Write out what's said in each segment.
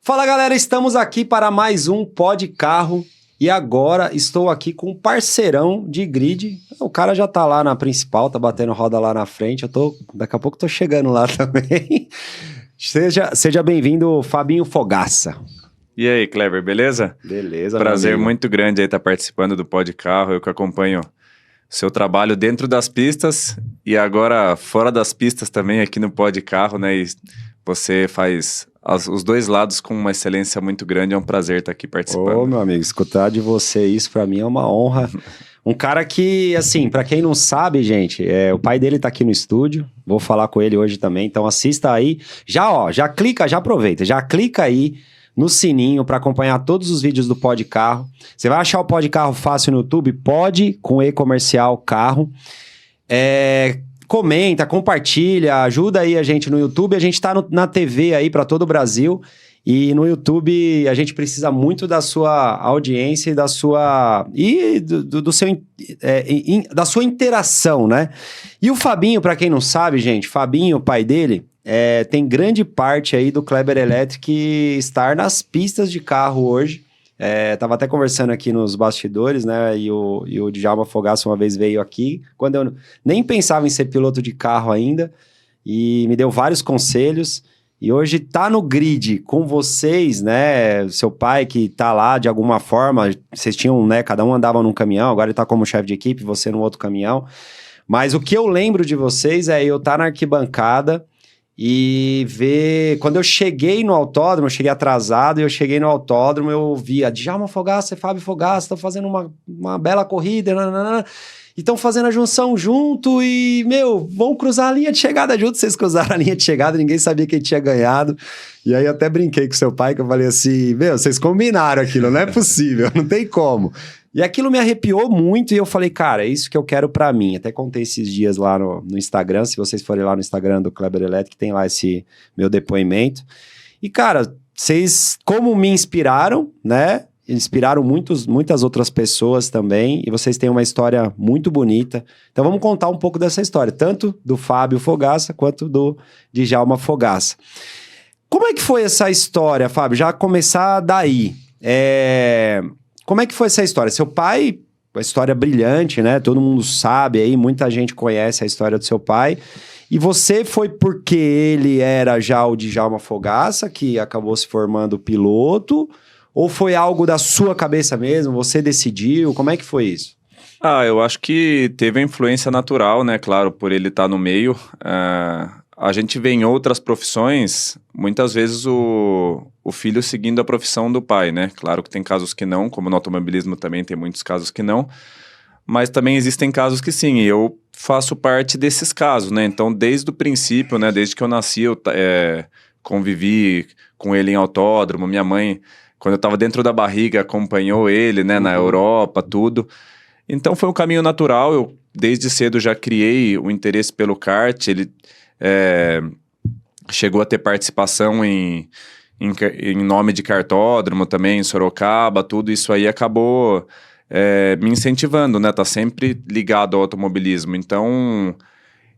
Fala galera, estamos aqui para mais um Pod Carro e agora estou aqui com um parceirão de grid. O cara já tá lá na principal, tá batendo roda lá na frente, daqui a pouco tô chegando lá também. Seja bem-vindo, Fabinho Fogaça. E aí, Kleber, beleza? Beleza, prazer muito grande aí estar participando do Pod Carro, eu que acompanho seu trabalho dentro das pistas e agora fora das pistas também aqui no Pod Carro, né? E você faz os dois lados com uma excelência muito grande, é um prazer estar aqui participando. Ô, meu amigo, escutar de você isso pra mim é uma honra. Um cara que, assim, pra quem não sabe, gente, o pai dele tá aqui no estúdio, vou falar com ele hoje também, então assista aí. Já clica, já aproveita, já clica aí no sininho para acompanhar todos os vídeos do Pod Carro. Você vai achar o Pod Carro fácil no YouTube, Pod com E comercial carro. Comenta, compartilha, ajuda aí a gente no YouTube. A gente tá na TV aí para todo o Brasil. E no YouTube a gente precisa muito da sua audiência e da sua da sua interação, né? E o Fabinho, para quem não sabe, gente, Fabinho, o pai dele, tem grande parte aí do Kleber Electric estar nas pistas de carro hoje. Tava até conversando aqui nos bastidores, né? E o Djalma Fogaça uma vez veio aqui, quando eu nem pensava em ser piloto de carro ainda, e me deu vários conselhos. E hoje tá no grid com vocês, né? Seu pai que tá lá de alguma forma, vocês tinham, né? Cada um andava num caminhão, agora ele tá como chefe de equipe, você no outro caminhão. Mas o que eu lembro de vocês é eu estar na arquibancada e ver... Quando eu cheguei no autódromo, eu cheguei atrasado, e eu cheguei no autódromo, eu via Djalma Fogaça e Fábio Fogaça, estão fazendo uma bela corrida, nananana, e estão fazendo a junção junto e, vão cruzar a linha de chegada junto. Vocês cruzaram a linha de chegada, ninguém sabia quem tinha ganhado. E aí eu até brinquei com seu pai, que eu falei assim, vocês combinaram aquilo, não é possível, não tem como. E aquilo me arrepiou muito e eu falei, cara, é isso que eu quero pra mim. Até contei esses dias lá no Instagram, se vocês forem lá no Instagram do Kleber Electric, tem lá esse meu depoimento. E, cara, vocês como me inspiraram, né? Inspiraram muitas outras pessoas também, e vocês têm uma história muito bonita. Então vamos contar um pouco dessa história, tanto do Fábio Fogaça quanto do Djalma Fogaça. Como é que foi essa história, Fábio? Já começar daí. Como é que foi essa história? Seu pai, uma história brilhante, né? Todo mundo sabe aí, muita gente conhece a história do seu pai. E você foi porque ele era já o Djalma Fogaça, que acabou se formando piloto? Ou foi algo da sua cabeça mesmo? Você decidiu? Como é que foi isso? Eu acho que teve a influência natural, né? Claro, por ele estar no meio. A gente vê em outras profissões, muitas vezes o filho seguindo a profissão do pai, né? Claro que tem casos que não, como no automobilismo também tem muitos casos que não. Mas também existem casos que sim, e eu faço parte desses casos, né? Então, desde o princípio, né? Desde que eu nasci, eu convivi com ele em autódromo. Minha mãe, quando eu estava dentro da barriga, acompanhou ele, né, na Europa, tudo. Então foi um caminho natural, eu desde cedo já criei o interesse pelo kart, ele chegou a ter participação em nome de kartódromo também, em Sorocaba, tudo isso aí acabou me incentivando, né, tá sempre ligado ao automobilismo. Então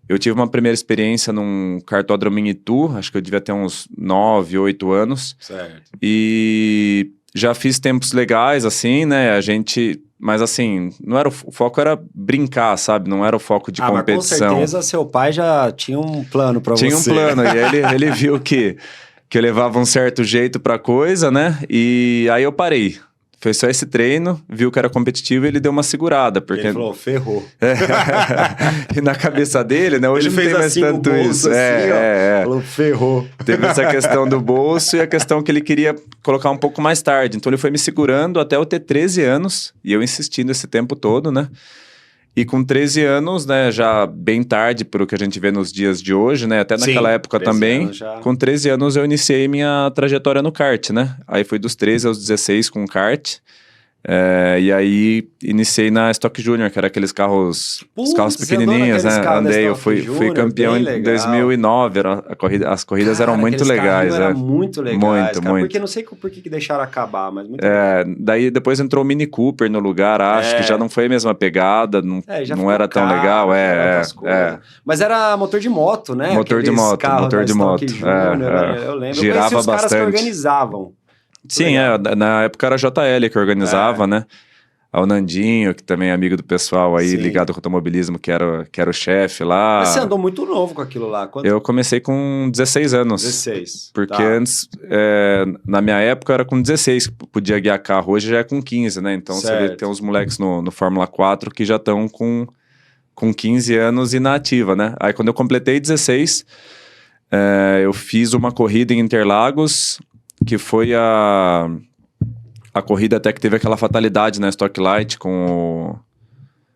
eu tive uma primeira experiência num kartódromo em Itu, acho que eu devia ter uns 9, 8 anos. Certo. E já fiz tempos legais, assim, né? Mas assim, não era o foco era brincar, sabe? Não era o foco de competição. Mas com certeza seu pai já tinha um plano pra você. Tinha um plano, e ele viu que eu levava um certo jeito pra coisa, né? E aí eu parei. Fez só esse treino, viu que era competitivo e ele deu uma segurada. Porque... Ele falou, ferrou. E na cabeça dele, né? Hoje ele não tem mais assim tanto isso. Falou, ferrou. Teve essa questão do bolso e a questão que ele queria colocar um pouco mais tarde. Então ele foi me segurando até eu ter 13 anos. E eu insistindo esse tempo todo, né? E com 13 anos, né, já bem tarde, pelo que a gente vê nos dias de hoje, né, até naquela época também, com 13 anos eu iniciei minha trajetória no kart, né, aí foi dos 13 aos 16 com kart, E aí iniciei na Stock Junior, que era aqueles carros, os carros Putz, pequenininhos, você andou né? naqueles carros da Andei, eu Stock fui Junior, campeão bem em legal. 2009, as corridas eram muito aqueles legais, carrinhos eram muito legais, Muito, cara, muito. porque não sei por que deixaram acabar, mas muito legal. Daí depois entrou o Mini Cooper no lugar, acho que já não foi a mesma pegada, Já não ficou era tão caro, legal, já era outras coisas. Mas era motor de moto, né? Motor de Aqueles moto, carros motor da de Stock moto. Junior, eu lembro. Girava eu conheci os caras que bastante. organizavam. Sim, na época era a JL que organizava, né? O Nandinho, que também é amigo do pessoal aí, Sim. ligado ao automobilismo, que era o chefe lá. Mas você andou muito novo com aquilo lá. Eu comecei com 16 anos. 16. Porque antes, na minha época, era com 16 que podia guiar carro. Hoje já é com 15, né? Então você vê que tem uns moleques no Fórmula 4 que já estão com 15 anos e na ativa, né? Aí quando eu completei 16, eu fiz uma corrida em Interlagos, que foi a corrida até que teve aquela fatalidade na Stock Light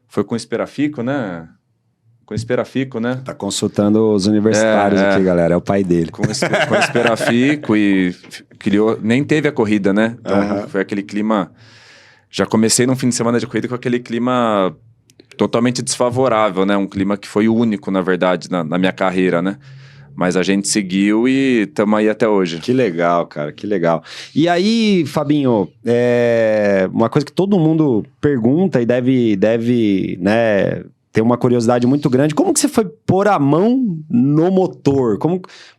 foi com o Esperafico, né? Com o Esperafico, né? Tá consultando os universitários aqui, galera. É o pai dele. Com o Esperafico e nem teve a corrida, né? Então foi aquele clima... Já comecei num fim de semana de corrida com aquele clima totalmente desfavorável, né? Um clima que foi único, na verdade, na minha carreira, né? Mas a gente seguiu e estamos aí até hoje. Que legal, cara, que legal. E aí, Fabinho, uma coisa que todo mundo pergunta e deve, né, ter uma curiosidade muito grande, como que você foi pôr a mão no motor?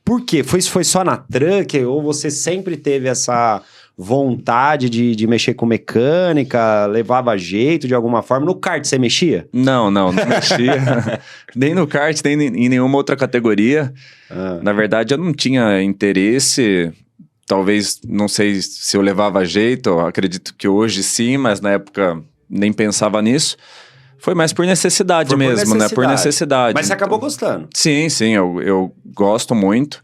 Por quê? Foi só na truck ou você sempre teve essa vontade de mexer com mecânica, levava jeito de alguma forma? No kart você mexia? Não mexia. Nem no kart, nem em nenhuma outra categoria. Na verdade, eu não tinha interesse. Talvez, não sei se eu levava jeito, eu acredito que hoje sim, mas na época nem pensava nisso. Foi mais por necessidade mesmo, né? Por necessidade. Mas você acabou gostando? Sim, eu gosto muito.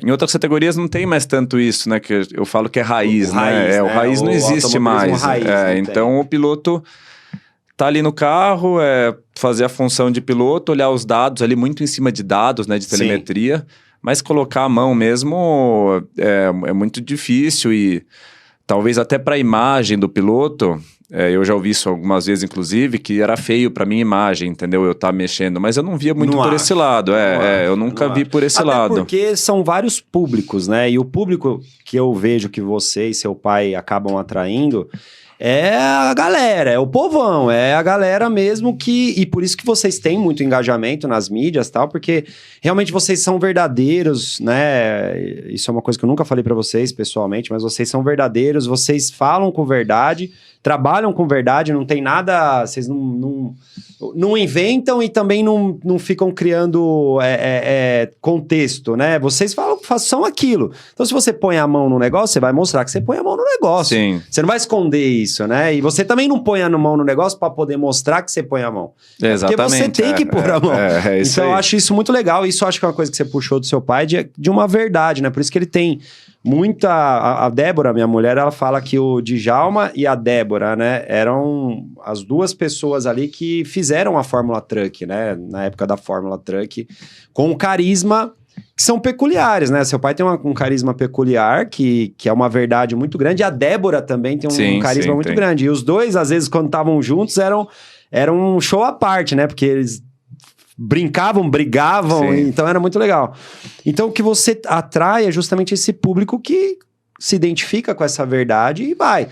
Em outras categorias não tem mais tanto isso, né? Que eu falo que é raiz, né? O raiz não existe mais. Então o piloto tá ali no carro, fazer a função de piloto, olhar os dados ali, muito em cima de dados, né? De telemetria. Sim. Mas colocar a mão mesmo é muito difícil e talvez até para a imagem do piloto... eu já ouvi isso algumas vezes, inclusive, que era feio pra minha imagem, entendeu? Eu estar mexendo, mas eu não via muito por esse lado. Eu nunca vi por esse lado. Até porque são vários públicos, né? E o público que eu vejo que você e seu pai acabam atraindo é a galera, é o povão, é a galera mesmo que... E por isso que vocês têm muito engajamento nas mídias e tal, porque realmente vocês são verdadeiros, né? Isso é uma coisa que eu nunca falei pra vocês pessoalmente, mas vocês são verdadeiros, vocês falam com verdade, trabalham com verdade, não tem nada... Vocês não inventam e também não ficam criando contexto, né? Vocês são aquilo. Então, se você põe a mão no negócio, você vai mostrar que você põe a mão no negócio. Sim. Você não vai esconder isso, né? E você também não põe a mão no negócio para poder mostrar que você põe a mão. Exatamente. Porque você tem que pôr a mão. Então, eu acho isso muito legal. Isso eu acho que é uma coisa que você puxou do seu pai de uma verdade, né? Por isso que ele tem muita... A Débora, minha mulher, ela fala que o Djalma e a Débora, né? Eram as duas pessoas ali que fizeram a Fórmula Truck, né? Na época da Fórmula Truck, com carisma... que são peculiares, né? Seu pai tem um carisma peculiar, que é uma verdade muito grande. E a Débora também tem um carisma muito grande. E os dois, às vezes, quando estavam juntos, era um show à parte, né? Porque eles brincavam, brigavam, então era muito legal. Então, o que você atrai é justamente esse público que se identifica com essa verdade e vai...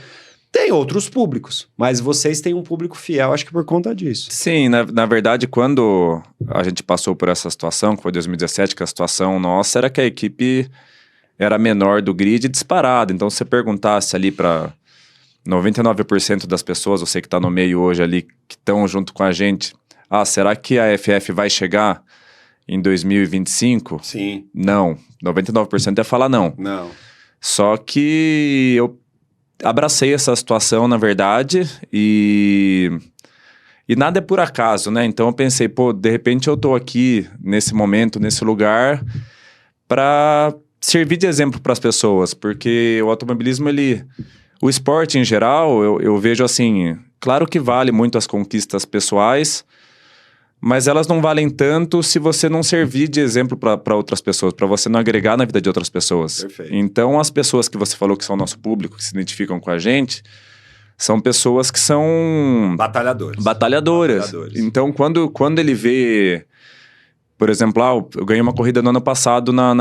Tem outros públicos, mas vocês têm um público fiel, acho que por conta disso. Sim, na verdade, quando a gente passou por essa situação, que foi 2017, que a situação nossa era que a equipe era menor do grid disparado. Então, se você perguntasse ali para 99% das pessoas, você que está no meio hoje ali, que estão junto com a gente, será que a FF vai chegar em 2025? Sim. Não, 99% ia falar não. Não. Só que eu abracei essa situação, na verdade, e nada é por acaso, né? Então eu pensei, de repente eu tô aqui, nesse momento, nesse lugar, para servir de exemplo para as pessoas, porque o automobilismo, o esporte em geral, eu vejo assim, claro que vale muito as conquistas pessoais, mas elas não valem tanto se você não servir de exemplo para outras pessoas, para você não agregar na vida de outras pessoas. Perfeito. Então, as pessoas que você falou que são nosso público, que se identificam com a gente, são pessoas que são... Batalhadoras. Então, quando ele vê... Por exemplo, eu ganhei uma corrida no ano passado na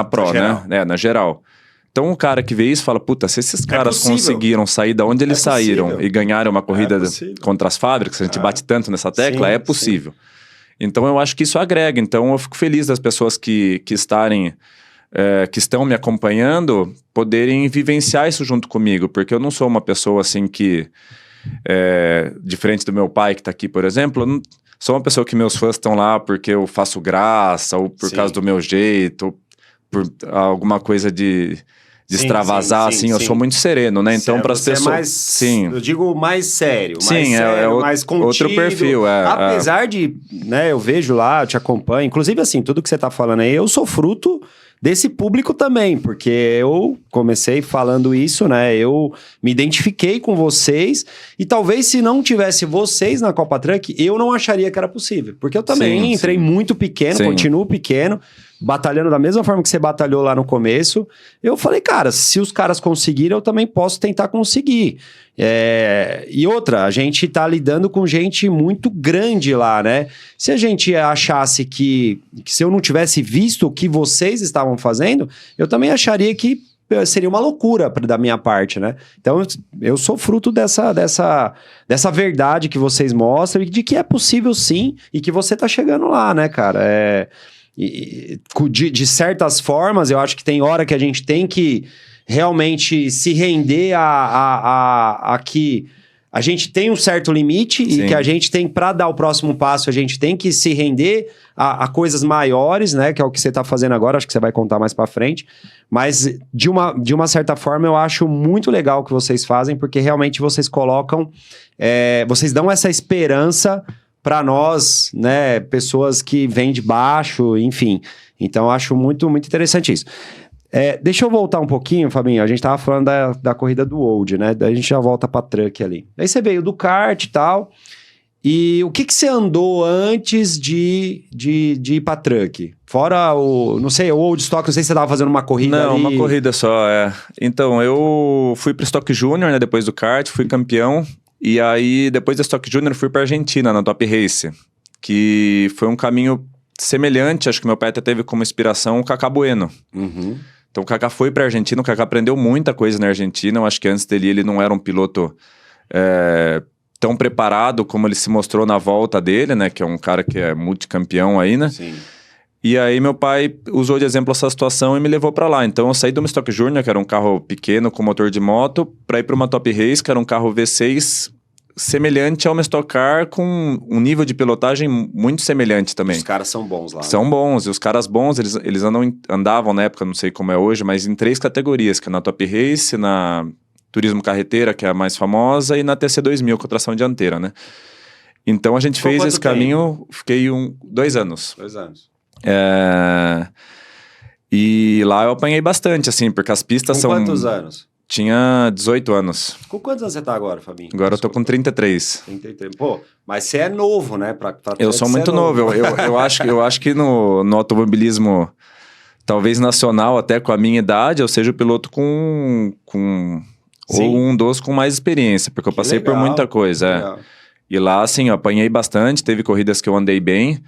Pro, né? Na geral. Então, o cara que vê isso fala, puta, se esses caras conseguiram sair da onde eles saíram e ganharam uma corrida contra as fábricas, a gente bate tanto nessa tecla, é possível. Sim. Então, eu acho que isso agrega. Então, eu fico feliz das pessoas que estão me acompanhando poderem vivenciar isso junto comigo, porque eu não sou uma pessoa assim que, diferente do meu pai que está aqui, por exemplo, eu não sou uma pessoa que meus fãs estão lá porque eu faço graça, ou por causa do meu jeito, ou por alguma coisa de extravasar, assim, eu sou muito sereno, né? Então, para as pessoas... Eu digo mais sério, mais contido. Outro perfil, Apesar de, né, eu vejo lá, eu te acompanho, inclusive, assim, tudo que você tá falando aí, eu sou fruto desse público também, porque eu comecei falando isso, né? Eu me identifiquei com vocês e talvez se não tivesse vocês na Copa Truck, eu não acharia que era possível. Porque eu também entrei muito pequeno, continuo pequeno, batalhando da mesma forma que você batalhou lá no começo. Eu falei, cara, se os caras conseguiram, eu também posso tentar conseguir. E outra, a gente tá lidando com gente muito grande lá, né? Se a gente achasse que se eu não tivesse visto o que vocês estavam fazendo, eu também acharia que seria uma loucura da minha parte, né? Então, eu sou fruto dessa verdade que vocês mostram e de que é possível sim e que você tá chegando lá, né, cara? De certas formas, eu acho que tem hora que a gente tem que realmente se render a que a gente tem um certo limite e que a gente tem, para dar o próximo passo, a gente tem que se render a coisas maiores, né? Que é o que você tá fazendo agora, acho que você vai contar mais pra frente. Mas, de uma certa forma, eu acho muito legal o que vocês fazem, porque realmente vocês colocam... vocês dão essa esperança para nós, né? Pessoas que vêm de baixo, enfim. Então, eu acho muito, muito interessante isso. Deixa eu voltar um pouquinho, Fabinho. A gente tava falando da corrida do Old, né? Daí a gente já volta pra truck ali. Aí você veio do kart e tal. E o que você andou antes de ir pra truck? Fora não sei, o Old Stock, não sei se você tava fazendo uma corrida ali. Não, uma corrida só, Então, eu fui pro Stock Junior, né? Depois do kart, fui campeão. E aí, depois da Stock Junior, fui pra Argentina, na Top Race. Que foi um caminho semelhante, acho que meu pai até teve como inspiração o Cacá Bueno. Uhum. Então o Cacá foi pra Argentina, o Cacá aprendeu muita coisa na Argentina. Eu acho que antes dele ele não era um piloto tão preparado como ele se mostrou na volta dele, né? Que é um cara que é multicampeão aí, né? Sim. E aí meu pai usou de exemplo essa situação e me levou pra lá. Então eu saí de uma Stock Junior, que era um carro pequeno com motor de moto, pra ir pra uma Top Race, que era um carro V6 semelhante a uma Stock Car, com um nível de pilotagem muito semelhante também. Os caras são bons lá. São bons, e os caras bons, eles andavam na época, não sei como é hoje, mas em 3 categorias, que é na Top Race, na Turismo Carreteira, que é a mais famosa, e na TC2000, com tração dianteira, né? Então a gente fez esse caminho, fiquei 2 anos. 2 anos. E lá eu apanhei bastante, assim, porque as pistas são... Com quantos anos? Tinha 18 anos. Com quantos anos você tá agora, Fabinho? Agora eu tô com 33. 33. Pô, mas você é novo, né? Eu sou muito novo. Eu acho que no automobilismo, talvez nacional, até com a minha idade, eu seja o piloto com ou um dos com mais experiência, porque eu passei por muita coisa. E lá, assim, eu apanhei bastante, teve corridas que eu andei bem,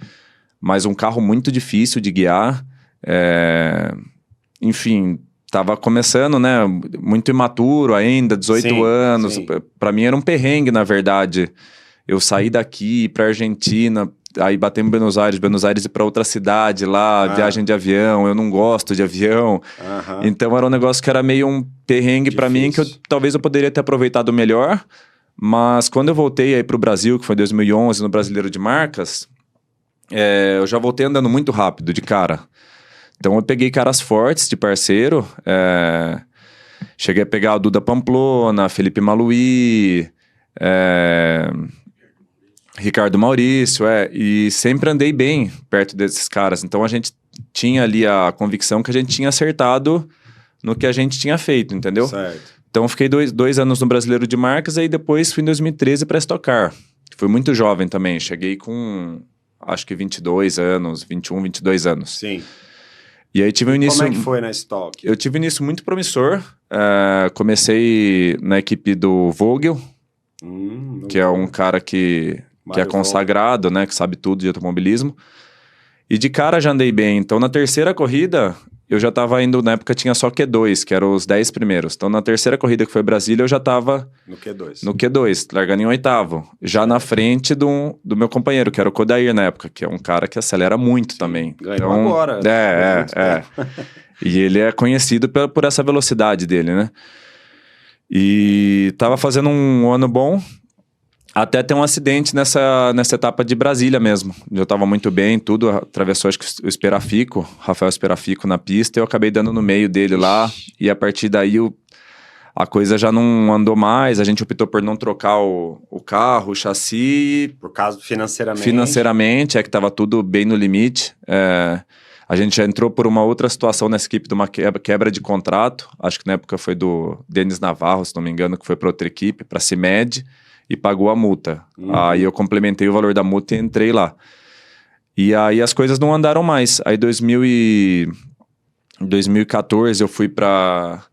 mas um carro muito difícil de guiar. Enfim... Tava começando, né? Muito imaturo ainda, 18 anos. Sim. Pra mim era um perrengue, na verdade. Eu saí daqui, ir pra Argentina, aí bater em Buenos Aires ir pra outra cidade lá, viagem de avião. Eu não gosto de avião. Então era um negócio que era meio um perrengue pra mim, que talvez eu poderia ter aproveitado melhor. Mas quando eu voltei aí pro Brasil, que foi em 2011, no Brasileiro de Marcas, eu já voltei andando muito rápido, de cara. Então eu peguei caras fortes de parceiro, cheguei a pegar o Duda Pamplona, Felipe Maluí, Ricardo Maurício, e sempre andei bem perto desses caras. Então a gente tinha ali a convicção que a gente tinha acertado no que a gente tinha feito, entendeu? Certo. Então eu fiquei 2 anos no Brasileiro de Marcas, aí depois fui em 2013 para Stock Car. Fui muito jovem também, cheguei com acho que 22 anos, 21, 22 anos. Sim. E aí tive um início... Como é que foi na Stock? Eu tive um início muito promissor. Comecei na equipe do Vogel, que é um cara que é consagrado, né? Que sabe tudo de automobilismo. E de cara já andei bem. Então, na terceira corrida, eu já tava indo... Na época tinha só Q2, que eram os 10 primeiros. Então, na terceira corrida, que foi Brasília, eu já tava... No Q2. No Q2, largando em oitavo. Já na frente do meu companheiro, que era o Kodair na época, que é um cara que acelera muito também. Ganhou então, agora. E ele é conhecido por essa velocidade dele, né? E tava fazendo um ano bom... Até ter um acidente nessa etapa de Brasília mesmo. Eu tava muito bem, tudo, atravessou acho que o Esperafico, Rafael Esperafico na pista, e eu acabei dando no meio dele lá, e a partir daí a coisa já não andou mais, a gente optou por não trocar o carro, o chassi. Por causa financeiramente? Financeiramente, que tava tudo bem no limite. A gente já entrou por uma outra situação nessa equipe, de uma quebra de contrato, acho que na época foi do Denis Navarro, se não me engano, que foi para outra equipe, para a CIMED, e pagou a multa. Aí eu complementei o valor da multa e entrei lá. E aí as coisas não andaram mais. Aí em 2014 eu fui para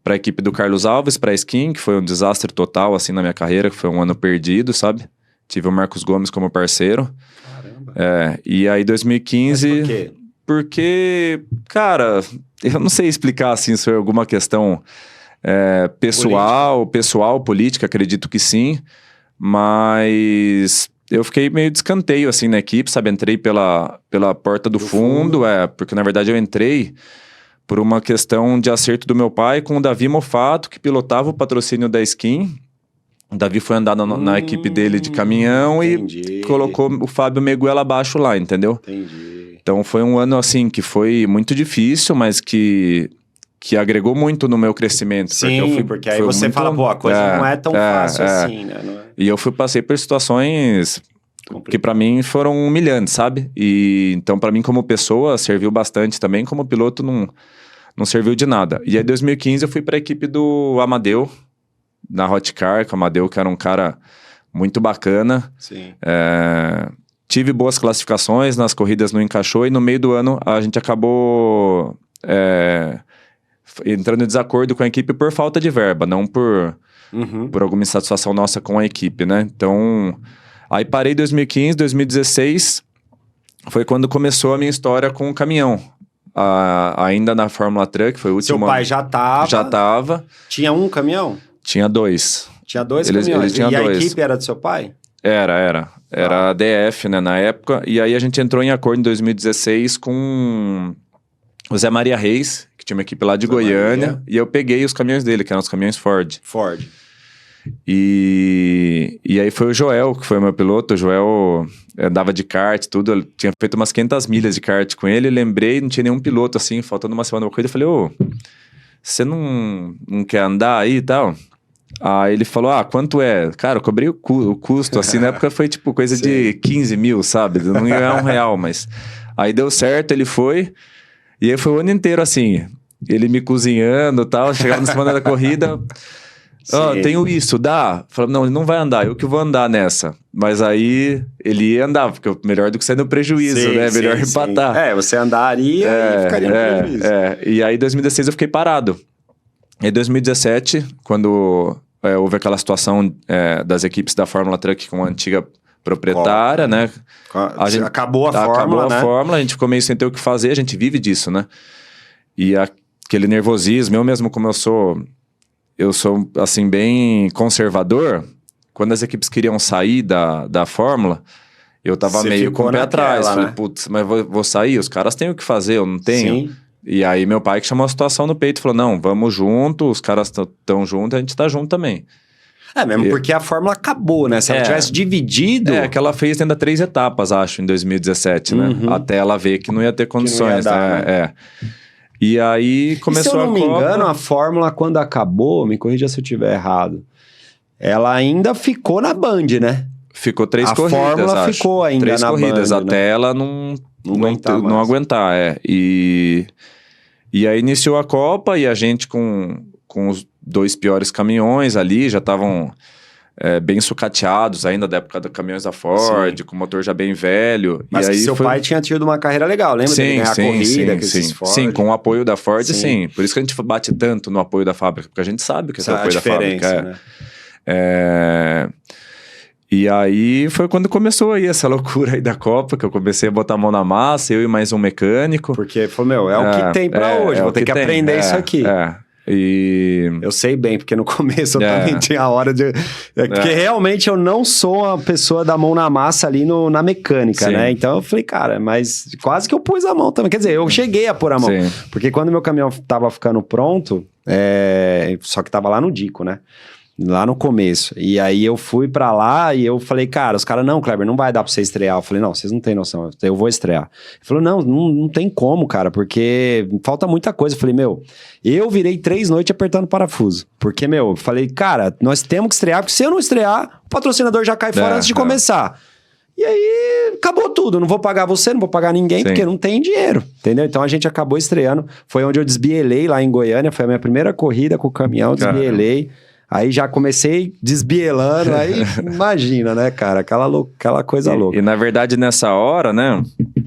a equipe do Carlos Alves, para a Skin, que foi um desastre total assim na minha carreira, que foi um ano perdido, sabe? Tive o Marcos Gomes como parceiro. Caramba. E aí 2015... Mas por quê? Porque, cara, eu não sei explicar assim se foi alguma questão... pessoal, política, acredito que sim, mas eu fiquei meio de escanteio assim na equipe, sabe, entrei pela porta do fundo, porque na verdade eu entrei por uma questão de acerto do meu pai com o Davi Mofato, que pilotava o patrocínio da Skin. O Davi foi andar na equipe dele de caminhão e colocou o Fábio Meguela abaixo lá, entendeu? Entendi. Então foi um ano assim que foi muito difícil, mas que agregou muito no meu crescimento. Sim, porque aí você fala, pô, a coisa não é tão fácil assim, né? Não é... E eu passei por situações que pra mim foram humilhantes, sabe? E então pra mim como pessoa serviu bastante também, como piloto não serviu de nada. E aí em 2015 eu fui pra equipe do Amadeu, na Hotcar, que o Amadeu que era um cara muito bacana. Sim. Tive boas classificações, nas corridas não encaixou, e no meio do ano a gente acabou... entrando em desacordo com a equipe por falta de verba, não por alguma insatisfação nossa com a equipe, né? Então, aí parei em 2015, 2016, foi quando começou a minha história com o caminhão. Ainda na Fórmula Truck, foi o último... Seu pai já tava? Já tava. Tinha um caminhão? Tinha dois. Tinha dois caminhões? Ele tinha dois. A equipe era do seu pai? Era a DF, né, na época, e aí a gente entrou em acordo em 2016 com o Zé Maria Reis, que tinha uma equipe lá de Goiânia, e eu peguei os caminhões dele, que eram os caminhões Ford. E aí foi o Joel, que foi o meu piloto. O Joel andava de kart, tudo. Eu tinha feito umas 500 milhas de kart com ele. Lembrei, não tinha nenhum piloto assim, faltando uma semana da corrida. Eu falei, você não quer andar aí e tal? Aí ele falou, quanto é? Cara, eu cobrei o custo, assim, na época foi tipo coisa de 15 mil, sabe? Eu não ia ganhar R$1, mas... Aí deu certo, ele foi... E aí foi o ano inteiro assim, ele me cozinhando e tal, chegava na semana da corrida, tenho isso, dá? Falei, não, ele não vai andar, eu que vou andar nessa. Mas aí ele ia andar, porque melhor do que sair no prejuízo, né? Melhor empatar. Você andaria e ficaria no prejuízo. E aí em 2016 eu fiquei parado. Em 2017, quando houve aquela situação das equipes da Fórmula Truck com a antiga proprietária, né? Acabou a Fórmula, a gente ficou meio sem ter o que fazer, a gente vive disso, né? E aquele nervosismo, eu mesmo como eu sou assim, bem conservador, quando as equipes queriam sair da Fórmula, eu tava meio com o pé atrás. Falei, né? Putz, mas vou sair? Os caras têm o que fazer, eu não tenho. Sim. E aí meu pai que chamou a situação no peito, falou, não, vamos junto, os caras estão juntos, a gente tá junto também. Porque a Fórmula acabou, né? Se ela tivesse dividido... que ela fez ainda 3 etapas, acho, em 2017, né? Até ela ver que não ia ter condições, né? E aí começou a Copa... Se eu não me engano, a Fórmula, quando acabou, me corrija se eu estiver errado, ela ainda ficou na Band, né? Ficou 3 corridas, A Fórmula ficou ainda 3 na corridas, Band, até né? ela não aguentar, E aí iniciou a Copa e a gente com os 2 piores caminhões ali, já estavam bem sucateados ainda da época dos caminhões da Ford, com o motor já bem velho. Mas e aí seu pai tinha tido uma carreira legal, lembra dele ganhar a corrida com esses Ford? Sim, com o apoio da Ford, sim. Por isso que a gente bate tanto no apoio da fábrica, porque a gente sabe que é o apoio da fábrica. Né? E aí foi quando começou aí essa loucura aí da Copa, que eu comecei a botar a mão na massa, eu e mais um mecânico. Porque falou, é o que tem pra hoje, vou ter que aprender isso aqui. E... Eu sei bem, porque no começo eu também tinha a hora de... Porque realmente eu não sou uma pessoa da mão na massa ali na mecânica, né? Então eu falei, cara, mas quase que eu pus a mão também. Quer dizer, eu cheguei a pôr a mão. Sim. Porque quando meu caminhão tava ficando pronto, só que tava lá no Dico, né? Lá no começo. E aí eu fui pra lá e eu falei, cara, os caras, não, Kleber, não vai dar pra você estrear. Eu falei, não, vocês não têm noção, eu vou estrear. Ele falou, não tem como, cara, porque falta muita coisa. Eu falei, eu virei 3 noites apertando parafuso. Porque, eu falei, cara, nós temos que estrear, porque se eu não estrear, o patrocinador já cai fora antes de começar. E aí, acabou tudo. Não vou pagar você, não vou pagar ninguém, porque não tem dinheiro, entendeu? Então, a gente acabou estreando. Foi onde eu desbielei lá em Goiânia. Foi a minha primeira corrida com o caminhão, desbielei. Aí já comecei desbielando, aí imagina, né, cara? Aquela coisa louca. E na verdade, nessa hora, né,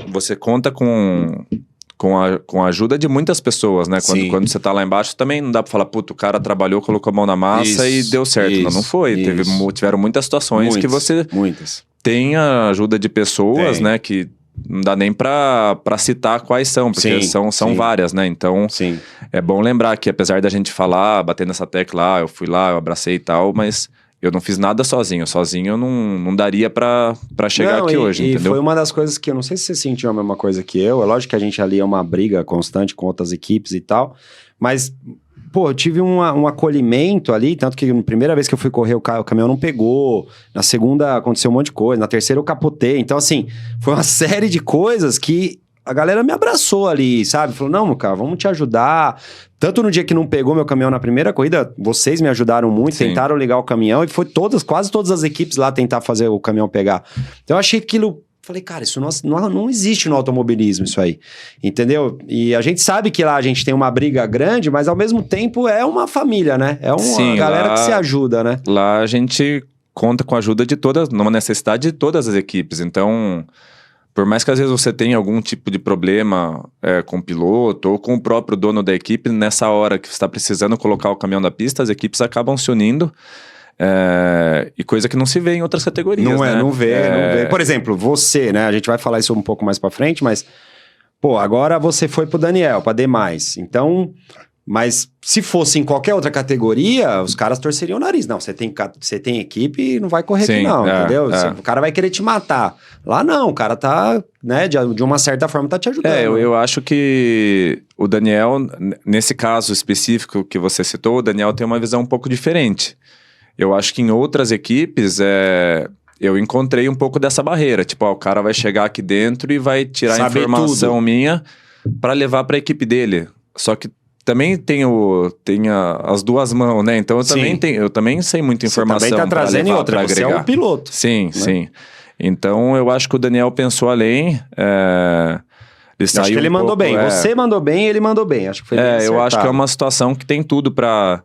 você conta com a ajuda de muitas pessoas, né? Quando você tá lá embaixo, também não dá pra falar, puto, o cara trabalhou, colocou a mão na massa e deu certo. Não foi. Tiveram muitas situações que você tem a ajuda de pessoas, né, que não dá nem pra citar quais são, porque são várias, né? Então, é bom lembrar que apesar da gente falar, bater nessa tecla, eu fui lá, eu abracei e tal, mas eu não fiz nada sozinho. Sozinho eu não daria pra chegar aqui hoje, entendeu? E foi uma das coisas que, eu não sei se você sentiu a mesma coisa que eu, é lógico que a gente ali é uma briga constante com outras equipes e tal, mas... Pô, eu tive um acolhimento ali, tanto que na primeira vez que eu fui correr o caminhão não pegou, na segunda aconteceu um monte de coisa, na terceira eu capotei. Então, assim, foi uma série de coisas que a galera me abraçou ali, sabe? Falou, não, meu cara, vamos te ajudar. Tanto no dia que não pegou meu caminhão na primeira corrida, vocês me ajudaram muito, tentaram ligar o caminhão e foi quase todas as equipes lá tentar fazer o caminhão pegar. Então, eu achei aquilo... Falei, cara, isso não existe no automobilismo, isso aí, entendeu? E a gente sabe que lá a gente tem uma briga grande, mas ao mesmo tempo é uma família, né? É uma galera que se ajuda, né? Lá a gente conta com a ajuda de todas, numa necessidade de todas as equipes, então... Por mais que às vezes você tenha algum tipo de problema com o piloto ou com o próprio dono da equipe, nessa hora que você está precisando colocar o caminhão da pista, as equipes acabam se unindo. E coisa que não se vê em outras categorias, né? Não vê. Por exemplo, você, né? A gente vai falar isso um pouco mais pra frente, mas... Pô, agora você foi pro Daniel, pra D+. Então... Mas se fosse em qualquer outra categoria, os caras torceriam o nariz. Não, você tem equipe e não vai correr aqui não, entendeu? O cara vai querer te matar. Lá não, o cara tá, né, de uma certa forma tá te ajudando. Eu acho que o Daniel, nesse caso específico que você citou, o Daniel tem uma visão um pouco diferente. Eu acho que em outras equipes, eu encontrei um pouco dessa barreira. Tipo, o cara vai chegar aqui dentro e vai tirar a informação minha pra levar pra equipe dele. Só que também tem as duas mãos, né? Então eu também sei muita informação. Você também tá trazendo outra, você é um piloto. Sim, né? Sim. Então eu acho que o Daniel pensou além. Acho que ele mandou bem. Você mandou bem, ele mandou bem. Acho que foi bem acertado. Eu acho que é uma situação que tem tudo para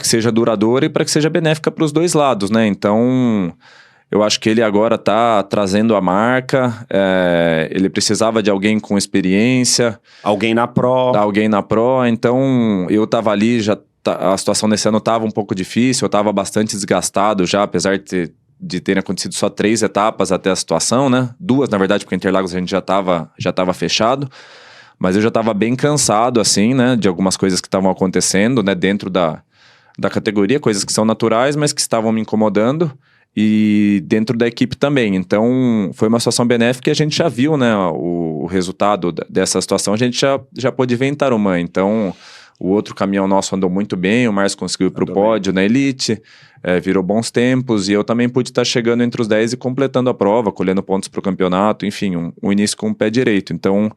que seja duradoura e para que seja benéfica para os dois lados, né? Então, eu acho que ele agora está trazendo a marca, ele precisava de alguém com experiência. Alguém na Pro. Então eu estava ali, a situação desse ano estava um pouco difícil, eu estava bastante desgastado já, apesar de terem acontecido só 3 etapas até a situação, né? 2, na verdade, porque Interlagos a gente já estava fechado. Mas eu já estava bem cansado, assim, né? De algumas coisas que estavam acontecendo, né? Dentro da categoria, coisas que são naturais, mas que estavam me incomodando. E dentro da equipe também. Então, foi uma situação benéfica e a gente já viu, né, o resultado dessa situação. A gente já pôde ver em Tarumã. Então, o outro caminhão nosso andou muito bem, o Márcio conseguiu ir para o pódio na Elite, virou bons tempos, e eu também pude estar chegando entre os 10 e completando a prova, colhendo pontos para o campeonato, enfim, um início com o pé direito. Então,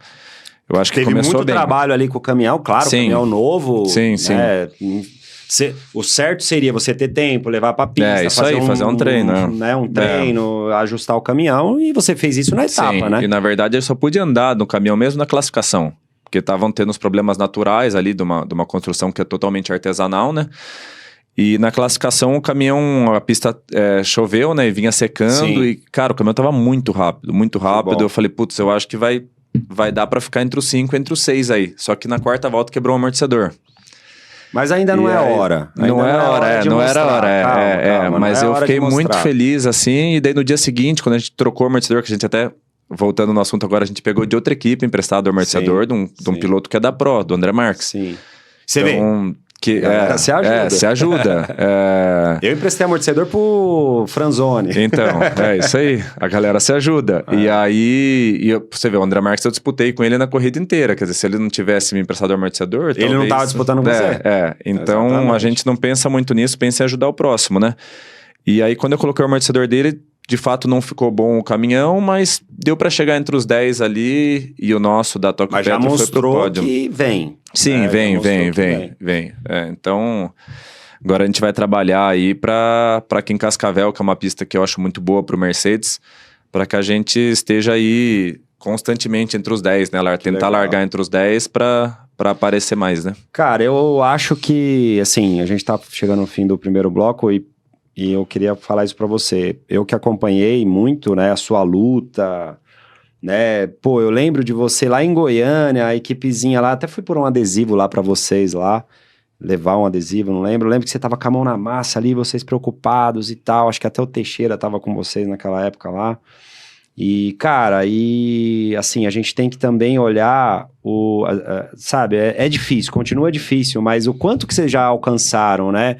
eu acho que começou bem. Teve muito trabalho ali com o caminhão, claro, caminhão novo. Sim. O certo seria você ter tempo, levar pra pista, fazer um treino. Um treino, ajustar o caminhão, e você fez isso na etapa, né? E na verdade eu só pude andar no caminhão mesmo na classificação, porque estavam tendo os problemas naturais ali de uma construção que é totalmente artesanal, né? E na classificação, o caminhão, a pista choveu, né? E vinha secando. Sim. E, cara, o caminhão tava muito rápido, muito rápido. bom. Eu falei, putz, eu acho que vai dar pra ficar entre os 5, entre os 6 aí. Só que na quarta volta quebrou o amortecedor. Mas ainda não E é aí, hora. Não é hora, de não era mostrar. hora. Calma, mas não é eu hora fiquei de muito mostrar. feliz, assim. E daí no dia seguinte, quando a gente trocou o amortecedor, que a gente até, voltando no assunto agora, a gente pegou de outra equipe emprestado o amortecedor, de um sim. piloto que é da Pro, do André Marques. Sim. Você vê? Que, Galera, se ajuda. se ajuda. Eu emprestei amortecedor pro Franzoni. Então, é isso aí. A galera se ajuda. E aí, você vê, o André Marques eu disputei com ele na corrida inteira. Quer dizer, se ele não tivesse me emprestado o amortecedor... Ele não tava disputando com você. Então, Exatamente. a gente não pensa muito nisso, pensa em ajudar o próximo, né? E aí, quando eu coloquei o amortecedor dele, de fato não ficou bom o caminhão, mas deu pra chegar entre os 10 ali e o nosso da Toque Mas já Petro foi pro mostrou pódio. que vem. Sim, né? vem. Já mostrou que vem. Então, agora a gente vai trabalhar aí para aqui em Cascavel, que é uma pista que eu acho muito boa pro Mercedes, para que a gente esteja aí constantemente entre os 10, né? Tentar legal. largar entre os 10 para aparecer mais, né? Cara, eu acho que, assim, a gente tá chegando no fim do primeiro bloco e eu queria falar isso pra você. Eu que acompanhei muito, né, a sua luta, né? Pô, eu lembro de você lá em Goiânia, a equipezinha lá, até fui por um adesivo lá pra vocês lá, levar um adesivo, não lembro. Eu lembro que você tava com a mão na massa ali, vocês preocupados e tal. Acho que até o Teixeira tava com vocês naquela época lá. E, cara, assim, a gente tem que também olhar sabe, é difícil, continua difícil, mas o quanto que vocês já alcançaram, né?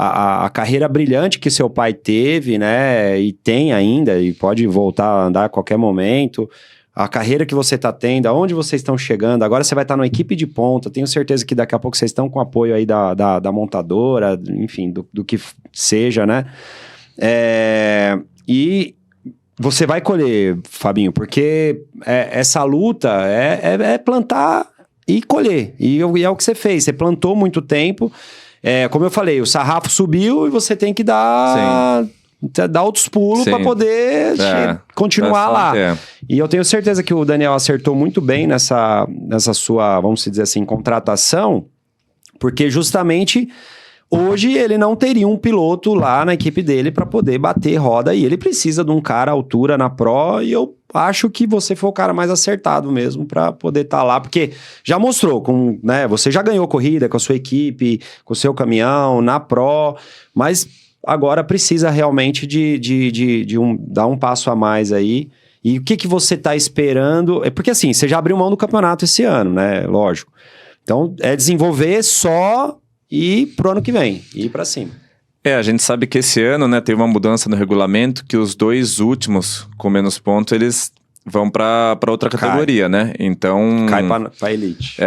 A carreira brilhante que seu pai teve, né, e tem ainda, e pode voltar a andar a qualquer momento, a carreira que você tá tendo, aonde vocês estão chegando, agora você vai estar numa equipe de ponta, tenho certeza que daqui a pouco vocês estão com apoio aí da montadora, enfim, do que seja, né, e você vai colher, Fabinho, porque essa luta é plantar e colher, e é o que você fez, você plantou muito tempo. Como eu falei, o sarrafo subiu e você tem que dar outros pulos para poder continuar lá. E eu tenho certeza que o Daniel acertou muito bem nessa sua, vamos dizer assim, contratação, porque justamente hoje ele não teria um piloto lá na equipe dele para poder bater roda e ele precisa de um cara à altura na Pro e eu acho que você foi o cara mais acertado mesmo para poder estar lá, porque já mostrou, né, você já ganhou corrida com a sua equipe, com o seu caminhão, na Pro, mas agora precisa realmente dar um passo a mais aí. E o que você tá esperando? Porque assim, você já abriu mão do campeonato esse ano, né, lógico. Então, desenvolver só e pro ano que vem, ir para cima. A gente sabe que esse ano, né, teve uma mudança no regulamento que os 2 últimos com menos pontos, eles vão para outra categoria, né? Então... Cai pra Elite.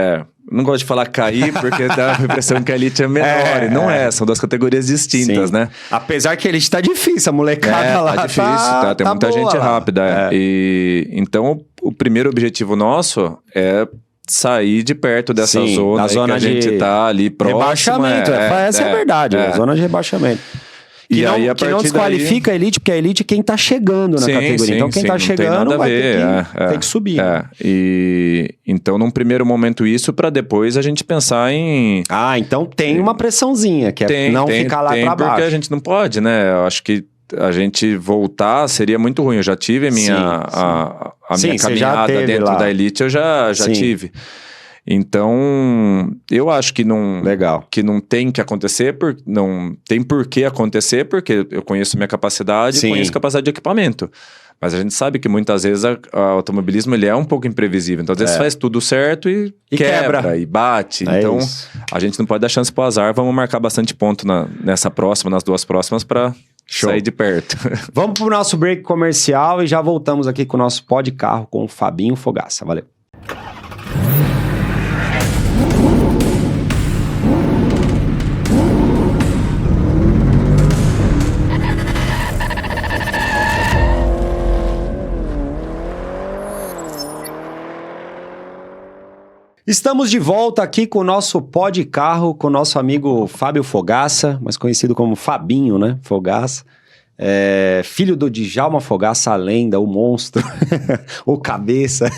Não gosto de falar cair, porque dá a impressão que a Elite é menor. E não são 2 categorias distintas, sim, né? Apesar que a Elite tá difícil, a molecada lá tá difícil, tem muita gente lá. rápida. E, então, o primeiro objetivo nosso é sair de perto dessa zona, zona que a gente tá ali próximo. Rebaixamento, essa é a verdade, a zona de rebaixamento. Que não desqualifica a Elite, porque a Elite é quem tá chegando na categoria. Então quem tá chegando vai ter que subir. E então, num primeiro momento isso, para depois a gente pensar em... então tem uma pressãozinha, que é não ficar lá pra baixo. Porque a gente não pode, né? Eu acho que a gente voltar seria muito ruim. Eu já tive a minha caminhada dentro da Elite, eu já tive. Então, eu acho que não tem que acontecer, não tem por que acontecer, porque eu conheço minha capacidade e conheço capacidade de equipamento. Mas a gente sabe que muitas vezes o automobilismo ele é um pouco imprevisível. Então, às vezes faz tudo certo e quebra, e bate. Então, a gente não pode dar chance pro azar. Vamos marcar bastante ponto nas 2 próximas para sair de perto. Vamos pro nosso break comercial e já voltamos aqui com o nosso Pod Carro com o Fabinho Fogaça. Valeu. Estamos de volta aqui com o nosso Pod Carro, com o nosso amigo Fábio Fogaça, mais conhecido como Fabinho, né? Fogaça. Filho do Djalma Fogaça, a lenda, o monstro, o cabeça.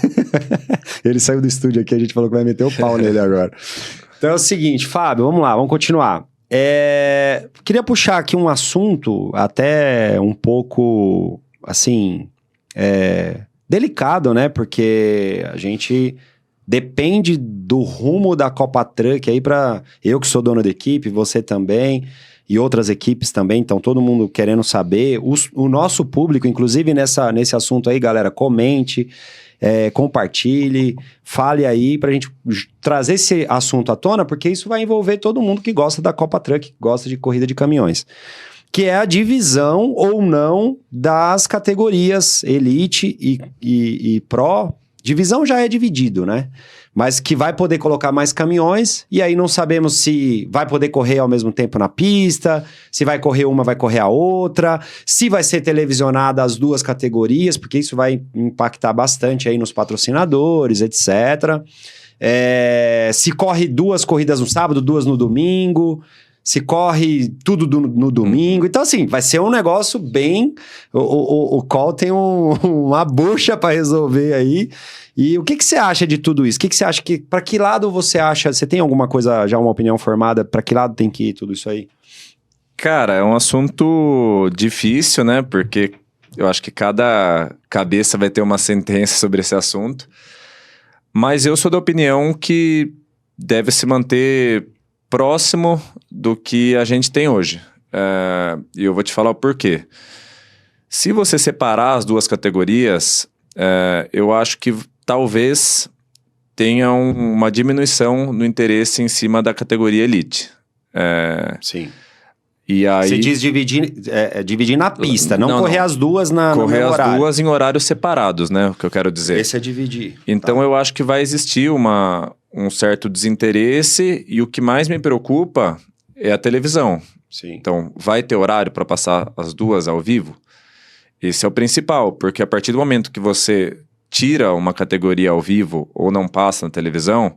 Ele saiu do estúdio aqui, a gente falou que vai meter o pau nele agora. Então é o seguinte, Fábio, vamos lá, vamos continuar. Queria puxar aqui um assunto até um pouco, assim, delicado, né? Porque a gente depende do rumo da Copa Truck aí para eu que sou dono da equipe, você também e outras equipes também, então todo mundo querendo saber. O nosso público, inclusive nesse assunto aí, galera, comente, compartilhe, fale aí pra gente trazer esse assunto à tona, porque isso vai envolver todo mundo que gosta da Copa Truck, que gosta de corrida de caminhões. Que é a divisão ou não das categorias Elite e Pro. Divisão já é dividido, né? Mas que vai poder colocar mais caminhões, e aí não sabemos se vai poder correr ao mesmo tempo na pista, se vai correr uma, vai correr a outra, se vai ser televisionada as duas categorias, porque isso vai impactar bastante aí nos patrocinadores, etc. Se corre 2 corridas no sábado, 2 no domingo, se corre tudo no domingo. Então, assim, vai ser um negócio bem... O Col tem uma bucha para resolver aí. E o que você acha de tudo isso? O que você acha que... Para que lado você acha... Você tem alguma coisa, já uma opinião formada? Para que lado tem que ir tudo isso aí? Cara, é um assunto difícil, né? Porque eu acho que cada cabeça vai ter uma sentença sobre esse assunto. Mas eu sou da opinião que deve se manter próximo do que a gente tem hoje. E eu vou te falar o porquê. Se você separar as duas categorias, eu acho que talvez tenha uma diminuição no interesse em cima da categoria Elite. Sim. E aí, você diz dividir na pista, não correr as duas no mesmo horário. Correr as duas em horários separados, né? O que eu quero dizer. Esse é dividir. Então eu acho que vai existir um certo desinteresse, e o que mais me preocupa é a televisão. Sim. Então, vai ter horário para passar as duas ao vivo? Esse é o principal, porque a partir do momento que você tira uma categoria ao vivo ou não passa na televisão,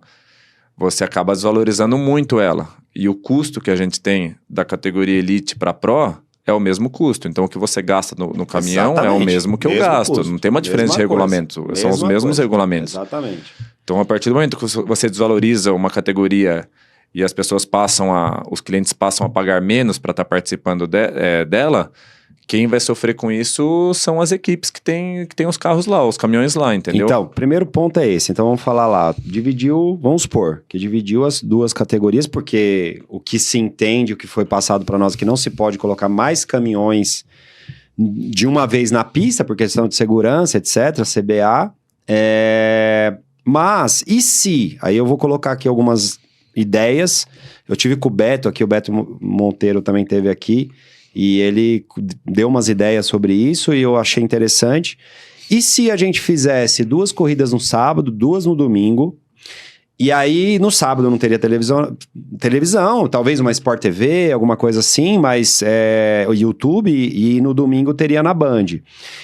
você acaba desvalorizando muito ela. E o custo que a gente tem da categoria Elite para Pro é o mesmo custo. Então, o que você gasta no caminhão é o mesmo que eu gasto. Custo. Não tem uma diferença de regulamento. São os mesmos regulamentos. Exatamente. Então, a partir do momento que você desvaloriza uma categoria e as pessoas os clientes passam a pagar menos para estar participando dela, quem vai sofrer com isso são as equipes que tem os carros lá, os caminhões lá, entendeu? Então, primeiro ponto é esse. Então, vamos falar lá. Vamos supor que dividiu as duas categorias, porque o que se entende, o que foi passado para nós, é que não se pode colocar mais caminhões de uma vez na pista, por questão de segurança, etc., CBA. Mas, e se? Aí eu vou colocar aqui algumas ideias. Eu tive com o Beto aqui, o Beto Monteiro também teve aqui, e ele deu umas ideias sobre isso e eu achei interessante. E se a gente fizesse 2 corridas no sábado, 2 no domingo, e aí no sábado não teria televisão, talvez uma Sport TV, alguma coisa assim, mas o YouTube, e no domingo teria na Band.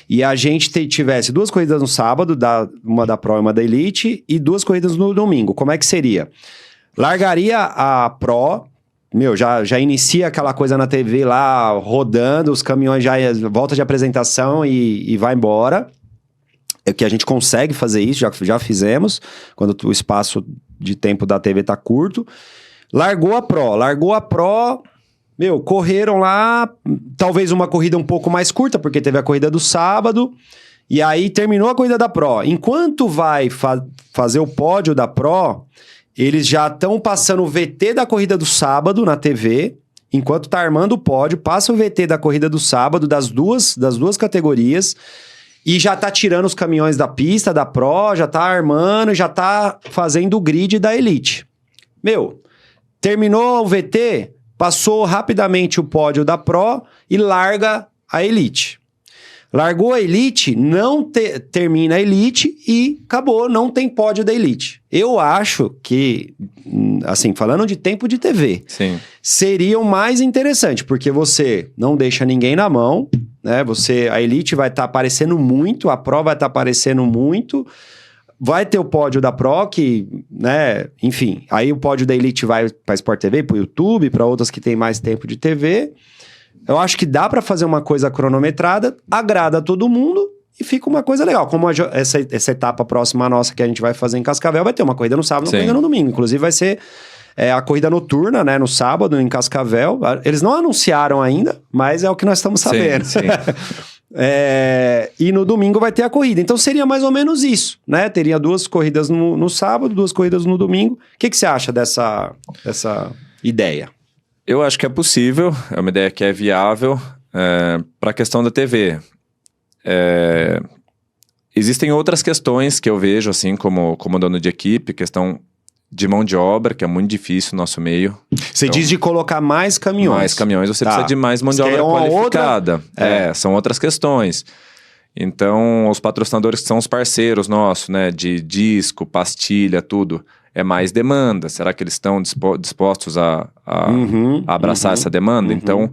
E a gente tivesse 2 corridas no sábado, uma da Pro e uma da Elite, e 2 corridas no domingo. Como é que seria? Largaria a Pro... já inicia aquela coisa na TV lá, rodando, os caminhões já volta de apresentação e vai embora. É que a gente consegue fazer isso, já fizemos, quando o espaço de tempo da TV tá curto. Largou a Pro, correram lá, talvez uma corrida um pouco mais curta, porque teve a corrida do sábado, e aí terminou a corrida da Pro. Enquanto vai fazer o pódio da Pro... Eles já estão passando o VT da corrida do sábado na TV, enquanto tá armando o pódio, passa o VT da corrida do sábado, das duas categorias, e já tá tirando os caminhões da pista, da Pro, já tá armando, já tá fazendo o grid da Elite. Terminou o VT, passou rapidamente o pódio da Pro e larga a Elite. Largou a Elite, não termina a Elite e acabou, não tem pódio da Elite. Eu acho que, assim, falando de tempo de TV, sim, seria o mais interessante, porque você não deixa ninguém na mão, né? A Elite vai estar aparecendo muito, a Pro vai estar aparecendo muito, vai ter o pódio da Pro, que, né, enfim, aí o pódio da Elite vai para Sport TV, para o YouTube, para outras que tem mais tempo de TV. Eu acho que dá para fazer uma coisa cronometrada, agrada a todo mundo e fica uma coisa legal. Como essa etapa próxima nossa que a gente vai fazer em Cascavel, vai ter uma corrida no sábado, uma corrida no domingo. Inclusive vai ser a corrida noturna, né, no sábado, em Cascavel. Eles não anunciaram ainda, mas é o que nós estamos sabendo. Sim. E no domingo vai ter a corrida. Então seria mais ou menos isso, né? Teria 2 corridas no sábado, 2 corridas no domingo. O que você acha dessa ideia? Eu acho que é possível, é uma ideia que é viável. Para a questão da TV, existem outras questões que eu vejo, assim, como dono de equipe, questão de mão de obra, que é muito difícil no nosso meio. Você diz de colocar mais caminhões. Mais caminhões, você precisa de mais mão de obra qualificada. São outras questões. Então, os patrocinadores que são os parceiros nossos, né, de disco, pastilha, tudo, é mais demanda. Será que eles estão dispostos a abraçar essa demanda? Então,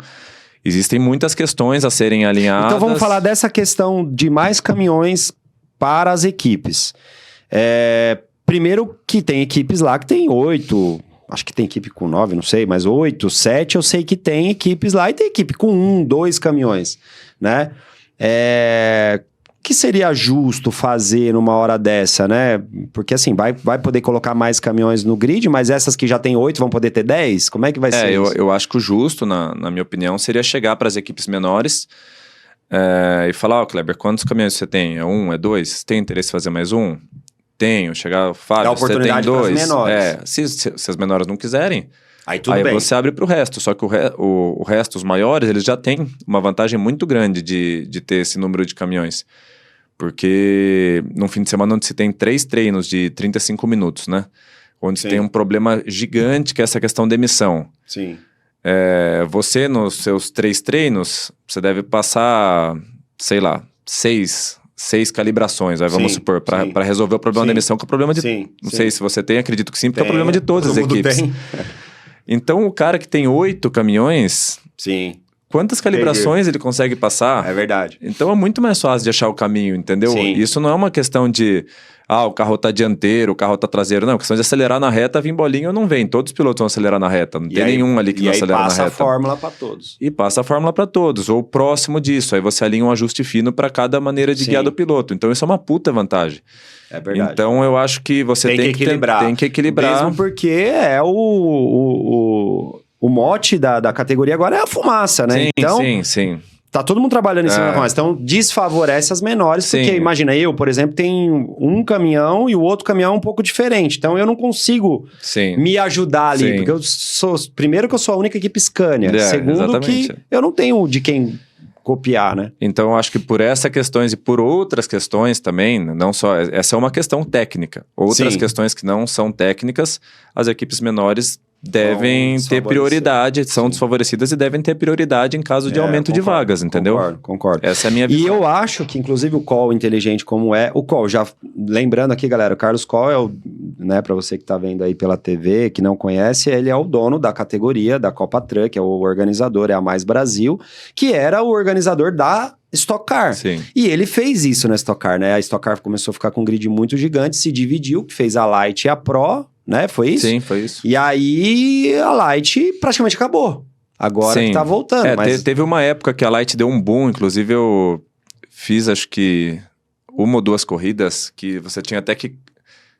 existem muitas questões a serem alinhadas. Então, vamos falar dessa questão de mais caminhões para as equipes. Primeiro que tem equipes lá que tem 8, acho que tem equipe com 9, não sei, mas 8, 7 eu sei que tem equipes lá e tem equipe com 1, 2 caminhões, né? O que seria justo fazer numa hora dessa, né? Porque assim, vai poder colocar mais caminhões no grid, mas essas que já tem 8 vão poder ter 10? Como é que vai ser isso? Eu acho que o justo, na minha opinião, seria chegar para as equipes menores e falar, Kleber, quantos caminhões você tem? É 1, é 2? Tem interesse em fazer mais um? Tenho. Chegar, Fábio, você tem 2? Se as menores não quiserem, aí você abre para o resto. Só que o resto, os maiores, eles já têm uma vantagem muito grande de ter esse número de caminhões. Porque num fim de semana onde se tem 3 treinos de 35 minutos, né? Onde se tem um problema gigante, que é essa questão de emissão. Sim. Você, nos seus 3 treinos, você deve passar, sei lá, 6 calibrações, vamos supor, para resolver o problema da emissão, que é o problema de... Não sei se você tem, acredito que sim, porque é o problema de todas as equipes. Então, o cara que tem 8 caminhões... Sim. Quantas calibrações ele consegue passar? É verdade. Então, é muito mais fácil de achar o caminho, entendeu? Sim. Isso não é uma questão de... o carro tá dianteiro, o carro tá traseiro. Não, a questão de acelerar na reta, vir bolinha ou não vem. Todos os pilotos vão acelerar na reta. Não tem nenhum ali que não acelera na reta. E passa a fórmula para todos. E passa a fórmula para todos, ou próximo disso. Aí você alinha um ajuste fino para cada maneira de guiar do piloto. Então, isso é uma puta vantagem. É verdade. Então, eu acho que você tem que equilibrar. Tem que equilibrar. Mesmo porque é o mote da categoria agora é a fumaça, né? Sim, então, sim. Tá todo mundo trabalhando em cima da fumaça. Então, desfavorece as menores, porque imagina, eu, por exemplo, tenho um caminhão e o outro caminhão é um pouco diferente. Então, eu não consigo me ajudar ali. Porque primeiro que eu sou a única equipe Scania. Segundo que eu não tenho de quem copiar, né? Então, eu acho que por essas questões e por outras questões também, não só... Essa é uma questão técnica. Outras questões que não são técnicas, as equipes menores devem ter prioridade, são desfavorecidas e devem ter prioridade em caso de aumento de vagas, entendeu? Concordo. Essa é a minha visão. E eu acho que, inclusive, o Call inteligente como o Call, já lembrando aqui, galera, o Carlos Call né, para você que tá vendo aí pela TV, que não conhece, ele é o dono da categoria da Copa Truck, é o organizador, é a Mais Brasil, que era o organizador da Stock Car. Sim. E ele fez isso na Stock Car, né? A Stock Car começou a ficar com um grid muito gigante, se dividiu, fez a Light e a Pro, né? Foi isso? Sim, foi isso. E aí a Light praticamente acabou. Agora que tá voltando. Teve uma época que a Light deu um boom, inclusive eu fiz acho que 1 ou 2 corridas que você tinha até que...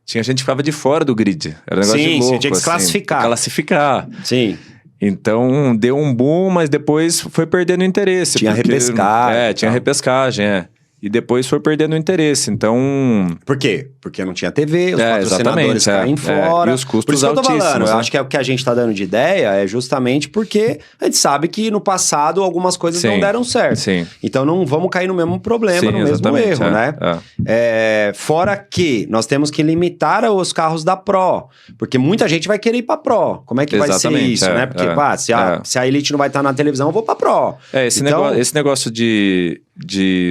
Tinha gente que ficava de fora do grid. Era um negócio de louco. Sim, tinha que se classificar. Classificar. Sim. Então, deu um boom, mas depois foi perdendo interesse. Tinha repescagem. Tinha repescagem, E depois foi perdendo interesse, então... Por quê? Porque não tinha TV, os patrocinadores caem fora. E os custos por isso altíssimos. Que eu tô falando, eu acho que é o que a gente tá dando de ideia é justamente porque a gente sabe que no passado algumas coisas não deram certo. Sim. Então não vamos cair no mesmo problema, no mesmo erro, né? Fora que nós temos que limitar os carros da Pro, porque muita gente vai querer ir pra Pro. Como é que vai ser isso, né? Porque, se a Elite não vai estar na televisão, eu vou pra Pro. Esse negócio de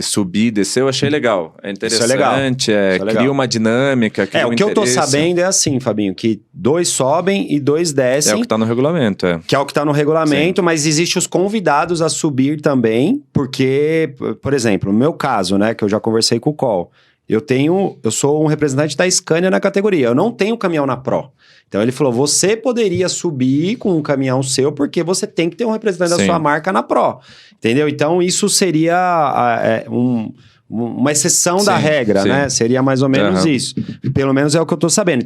subir e descer, eu achei legal. É interessante, cria uma dinâmica. O que eu tô sabendo é assim, Fabinho, que 2 sobem e 2 descem. É o que tá no regulamento, Que é o que tá no regulamento, mas existe os convidados a subir também, porque, por exemplo, no meu caso, né, que eu já conversei com o Col, eu sou um representante da Scania na categoria, eu não tenho caminhão na Pro. Então ele falou, você poderia subir com um caminhão seu, porque você tem que ter um representante da sua marca na Pro. Entendeu? Então isso seria uma exceção da Sim, regra, sim. né? Seria mais ou menos isso. Pelo menos é o que eu tô sabendo.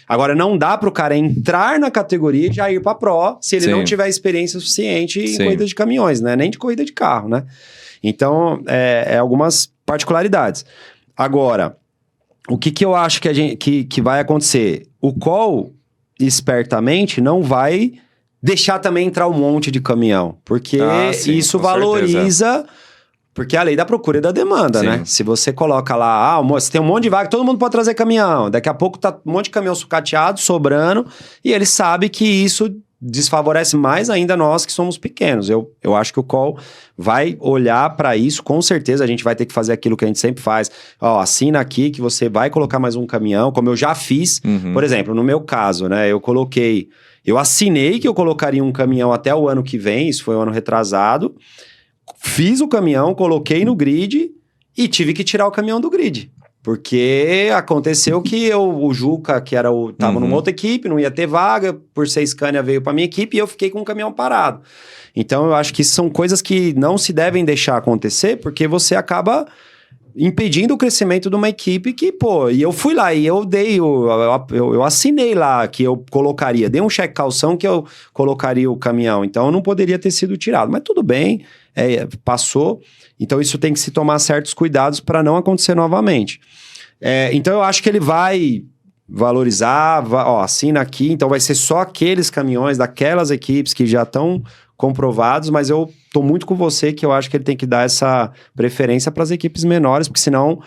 Agora, não dá pro cara entrar na categoria e já ir pra Pro se ele Sim. não tiver experiência suficiente em Sim. corrida de caminhões, né? Nem de corrida de carro, né? Então, algumas particularidades. Agora, o que eu acho que vai acontecer? O Cole, espertamente, não vai deixar também entrar um monte de caminhão, porque Sim, isso com valoriza... Porque é a lei da procura e da demanda, Sim. né? Se você coloca lá, você tem um monte de vaga, todo mundo pode trazer caminhão. Daqui a pouco tá um monte de caminhão sucateado, sobrando, e ele sabe que isso desfavorece mais ainda nós que somos pequenos. Eu acho que o Cole vai olhar para isso, com certeza a gente vai ter que fazer aquilo que a gente sempre faz. Ó, assina aqui que você vai colocar mais um caminhão, como eu já fiz. Por exemplo, no meu caso, né? Eu assinei que eu colocaria um caminhão até o ano que vem, isso foi o ano retrasado. Fiz o caminhão, coloquei no grid e tive que tirar o caminhão do grid. Porque aconteceu que o Juca, que tava numa outra equipe, não ia ter vaga, por ser Scania veio pra minha equipe e eu fiquei com o caminhão parado. Então eu acho que são coisas que não se devem deixar acontecer, porque você acaba impedindo o crescimento de uma equipe que, e eu fui lá e eu eu assinei lá que eu colocaria, dei um cheque calção que eu colocaria o caminhão, então não poderia ter sido tirado, mas tudo bem, passou, então isso tem que se tomar certos cuidados para não acontecer novamente. Então eu acho que ele vai valorizar, assina aqui, então vai ser só aqueles caminhões daquelas equipes que já estão comprovados, mas eu tô muito com você que eu acho que ele tem que dar essa preferência para as equipes menores, porque senão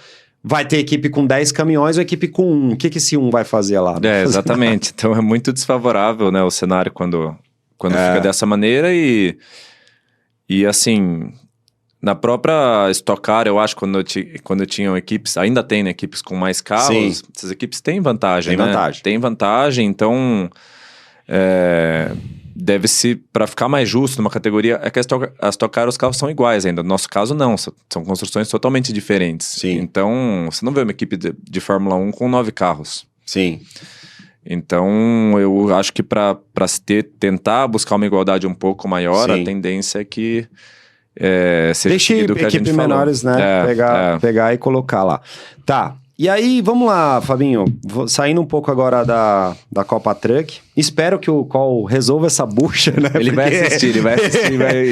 vai ter equipe com 10 caminhões ou equipe com 1. O que esse 1 vai fazer lá? Exatamente. Então é muito desfavorável, né, o cenário quando fica dessa maneira e assim, na própria Stock Car, eu acho, quando tinham equipes, ainda tem, né, equipes com mais carros, Sim. essas equipes têm vantagem, Tem né? vantagem. Tem vantagem, então deve-se, para ficar mais justo numa categoria, é que a Stock Car, os carros são iguais ainda. No nosso caso, não. São construções totalmente diferentes. Sim. Então, você não vê uma equipe de Fórmula 1 com 9 carros. Sim. Então, eu acho que para tentar buscar uma igualdade um pouco maior, Sim. a tendência é que seja deixe seguido o que a gente equipe falou. menores, né? Pegar e colocar lá. Tá. E aí, vamos lá, Fabinho. Saindo um pouco agora da Copa Truck. Espero que o Cole resolva essa bucha, né? Ele vai assistir e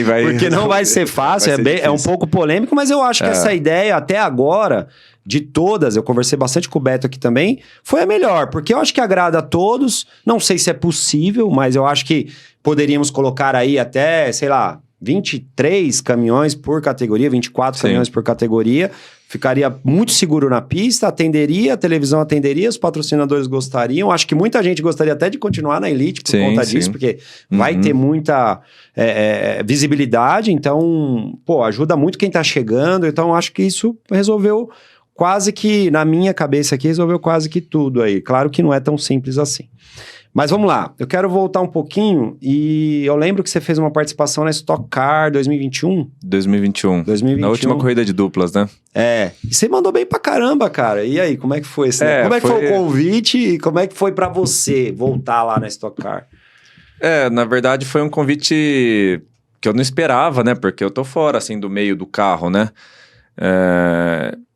vai Porque não vai ser fácil, é um pouco polêmico, mas eu acho que essa ideia, até agora, de todas, eu conversei bastante com o Beto aqui também, foi a melhor, porque eu acho que agrada a todos. Não sei se é possível, mas eu acho que poderíamos colocar aí até, sei lá, 23 caminhões por categoria, 24 caminhões por categoria. Ficaria muito seguro na pista, a televisão atenderia, os patrocinadores gostariam. Acho que muita gente gostaria até de continuar na Elite por conta disso, porque vai ter muita visibilidade. Então, ajuda muito quem tá chegando. Então, acho que isso resolveu quase que, na minha cabeça aqui, resolveu quase que tudo aí. Claro que não é tão simples assim. Mas vamos lá, eu quero voltar um pouquinho e eu lembro que você fez uma participação na Stock Car 2021. 2021. Na última corrida de duplas, né? E você mandou bem pra caramba, cara. E aí, como é que foi esse Como é que foi o convite e como é que foi pra você voltar lá na Stock Car? Na verdade foi um convite que eu não esperava, né? Porque eu tô fora, assim, do meio do carro, né?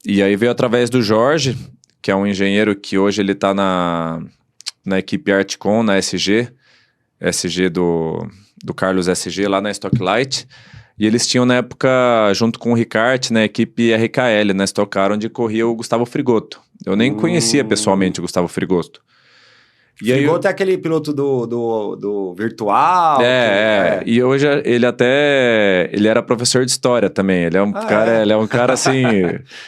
E aí veio através do Jorge, que é um engenheiro que hoje ele tá na equipe Artcon, na SG do Carlos SG, lá na Stocklight. E eles tinham, na época, junto com o Ricart, na equipe RKL, na Stock Car, onde corria o Gustavo Frigotto. Eu nem conhecia pessoalmente o Gustavo Frigotto. Frigotto é aquele piloto do virtual. E hoje ele era professor de história também. Ele é um ele é um cara assim...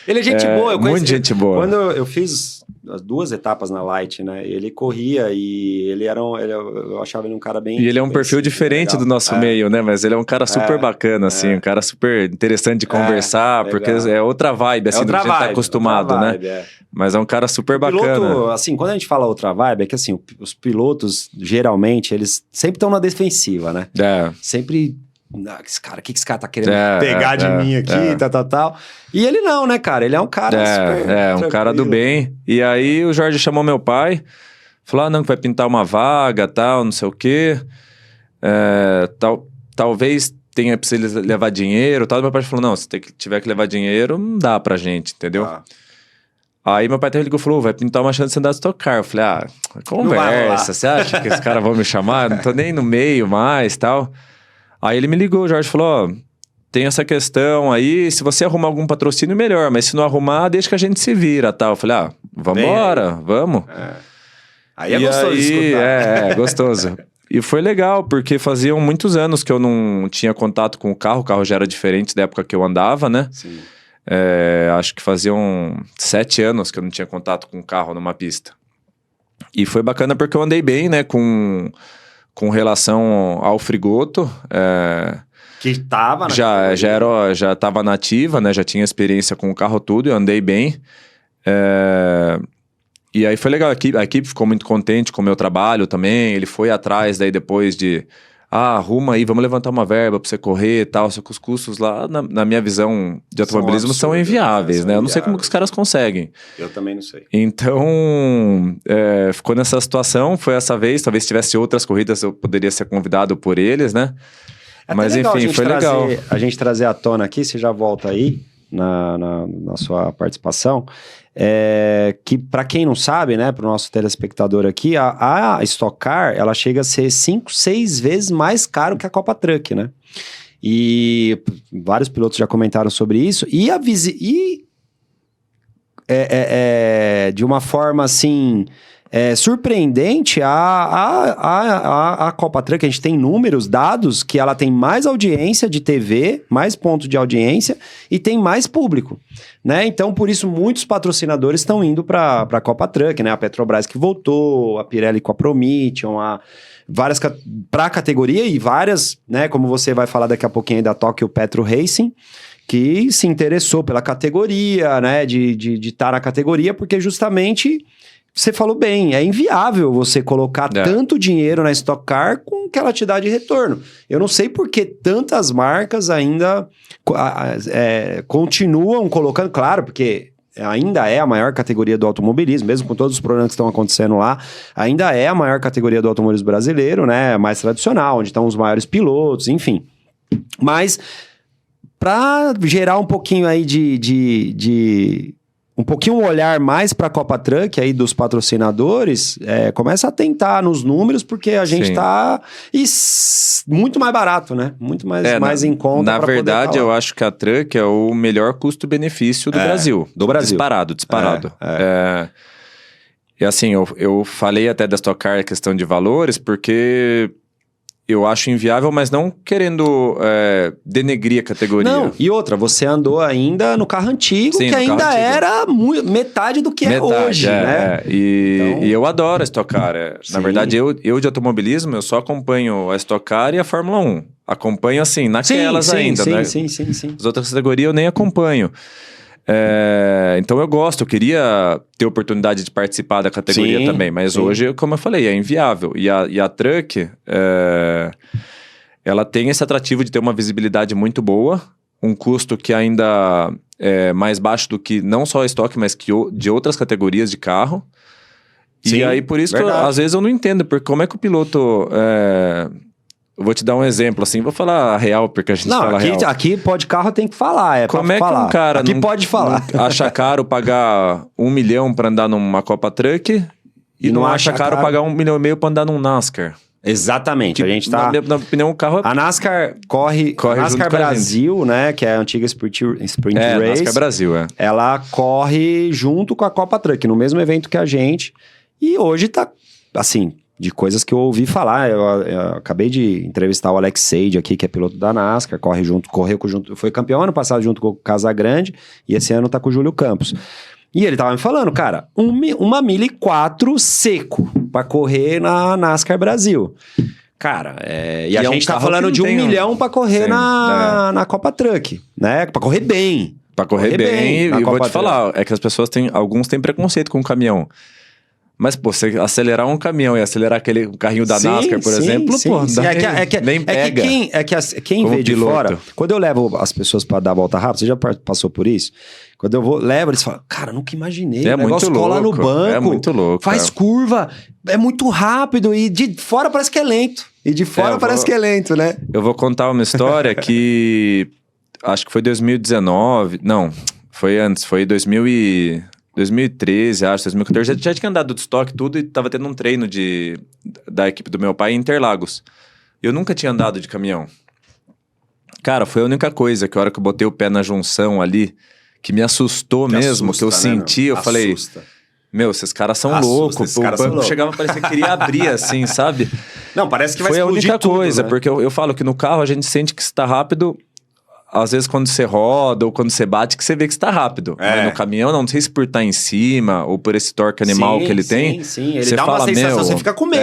Ele é gente boa, eu conheço. Muito gente boa. Quando eu fiz as 2 etapas na Light, né? Ele corria e eu achava ele um cara bem... E ele é um perfil diferente legal. Do nosso meio, né? Mas ele é um cara super bacana, assim. Um cara super interessante de conversar, porque é outra vibe, assim, do que a gente tá acostumado, né? Mas é um cara super bacana. Piloto, assim, quando a gente fala outra vibe, é que assim, os pilotos, geralmente, eles sempre estão na defensiva, né? Sempre... o que esse cara tá querendo pegar de mim aqui, tal. E ele não, né, cara? Ele é um cara super um cara do bem. E aí o Jorge chamou meu pai, falou, não, que vai pintar uma vaga, tal, não sei o quê. Talvez precisa levar dinheiro e tal. Meu pai falou, não, se tiver que levar dinheiro, não dá pra gente, entendeu? Ah. Aí meu pai até ligou e falou, vai pintar uma chance de andar de Stock Car. Eu falei, conversa, você acha que esses caras vão me chamar? Não tô nem no meio mais, tal. Aí ele me ligou, o Jorge falou, tem essa questão aí, se você arrumar algum patrocínio, melhor, mas se não arrumar, deixa que a gente se vira, tal. Eu falei, vambora, vamos. Aí é gostoso de escutar. É gostoso. E foi legal, porque faziam muitos anos que eu não tinha contato com o carro já era diferente da época que eu andava, né? Sim. Acho que faziam 7 anos que eu não tinha contato com o carro numa pista. E foi bacana porque eu andei bem, né, com relação ao Frigoto. Que tava Já tava nativa, né, já tinha experiência com o carro tudo, eu andei bem. E aí foi legal, a equipe ficou muito contente com o meu trabalho também, ele foi atrás daí depois de, arruma aí, vamos levantar uma verba pra você correr e tal, só que os custos lá, na minha visão de automobilismo, são inviáveis, né? Eu não sei como que os caras conseguem. Eu também não sei. Então, ficou nessa situação, foi essa vez, talvez se tivesse outras corridas eu poderia ser convidado por eles, né? Mas enfim, foi legal. A gente trazer à tona aqui, você já volta aí na sua participação, que para quem não sabe, né, para o nosso telespectador aqui, a Stock Car, ela chega a ser 5, 6 vezes mais caro que a Copa Truck, né? E vários pilotos já comentaram sobre isso, de uma forma assim... surpreendente, a Copa Truck, a gente tem números, dados, que ela tem mais audiência de TV, mais pontos de audiência e tem mais público, né? Então, por isso, muitos patrocinadores estão indo para a Copa Truck, né? A Petrobras que voltou, a Pirelli com a Prometeon, várias para a categoria e várias, né? Como você vai falar daqui a pouquinho aí da Tokyo Petro Racing, que se interessou pela categoria, né? De estar na categoria, porque justamente... Você falou bem, é inviável você colocar tanto dinheiro na Stock Car com que ela te dá de retorno. Eu não sei por que tantas marcas ainda continuam colocando, claro, porque ainda é a maior categoria do automobilismo, mesmo com todos os problemas que estão acontecendo lá, ainda é a maior categoria do automobilismo brasileiro, né? Mais tradicional, onde estão os maiores pilotos, enfim. Mas, para gerar um pouquinho aí um pouquinho um olhar mais para a Copa Truck aí dos patrocinadores, começa a tentar nos números, porque a gente tá muito mais barato, né? Muito mais em conta. Na verdade, eu acho que a Truck é o melhor custo-benefício do Brasil. Do Brasil. Disparado. E assim, eu falei até da Stock Car a questão de valores, porque... Eu acho inviável, mas não querendo denegrir a categoria. Não, e outra, você andou ainda no carro antigo, que ainda era metade do que é hoje, né? E eu adoro a Stock Car. Na verdade, eu de automobilismo, eu só acompanho a Stock Car e a Fórmula 1. Acompanho assim, naquelas ainda, né? Sim. As outras categorias eu nem acompanho. Então eu queria ter oportunidade de participar da categoria também, mas hoje, como eu falei, é inviável. E a Truck, ela tem esse atrativo de ter uma visibilidade muito boa, um custo que ainda é mais baixo do que não só a Stock, mas que de outras categorias de carro. Sim, e aí, por isso que às vezes eu não entendo, porque como é que o piloto... Eu vou te dar um exemplo, assim, vou falar a real, porque a gente fala real. Aqui pode carro, tem que falar, como é que um cara aqui pode falar. Acha caro pagar 1 milhão pra andar numa Copa Truck e não acha caro pagar 1,5 milhão pra andar num NASCAR? Exatamente, a gente tá... Na opinião, o carro... A NASCAR corre a NASCAR Brasil, né, que é a antiga Sprint Race. NASCAR Brasil, Ela corre junto com a Copa Truck, no mesmo evento que a gente, e hoje tá, assim... De coisas que eu ouvi falar, eu acabei de entrevistar o Alex Sage aqui, que é piloto da NASCAR, foi campeão ano passado junto com o Casagrande, e esse ano tá com o Júlio Campos. E ele tava me falando, cara, 1.400 seco pra correr na NASCAR Brasil. Cara, e a gente tá falando de 1 milhão pra correr na Copa Truck, né? Pra correr bem. Pra correr bem, e vou te falar, é que as pessoas alguns têm preconceito com o caminhão. Mas, pô, você acelerar um caminhão e acelerar aquele carrinho da NASCAR, por exemplo, pô, nem pega. Quem vê de fora, quando eu levo as pessoas para dar a volta rápida, você já passou por isso? Quando eu levo, eles falam, cara, nunca imaginei. O negócio cola no banco. É muito louco. Faz curva, é muito rápido e de fora parece que é lento. E de fora parece que é lento, né? Eu vou contar uma história que acho que foi 2019. Não, foi antes, foi 2013, acho, 2014, já tinha andado de estoque tudo e tava tendo um treino da equipe do meu pai em Interlagos. Eu nunca tinha andado de caminhão. Cara, foi a única coisa que a hora que eu botei o pé na junção ali, que me assustou mesmo, que eu senti, eu falei, meu, esses caras são loucos. O banco chegava a parecer que queria abrir assim, sabe? Não, parece que vai explodir tudo. Foi a única coisa, né? porque eu falo que no carro a gente sente que está rápido. Às vezes quando você roda ou quando você bate, que você vê que está rápido. Mas no caminhão, não sei se por estar em cima ou por esse torque animal que ele tem. Sim, ele dá uma sensação, você fica com medo.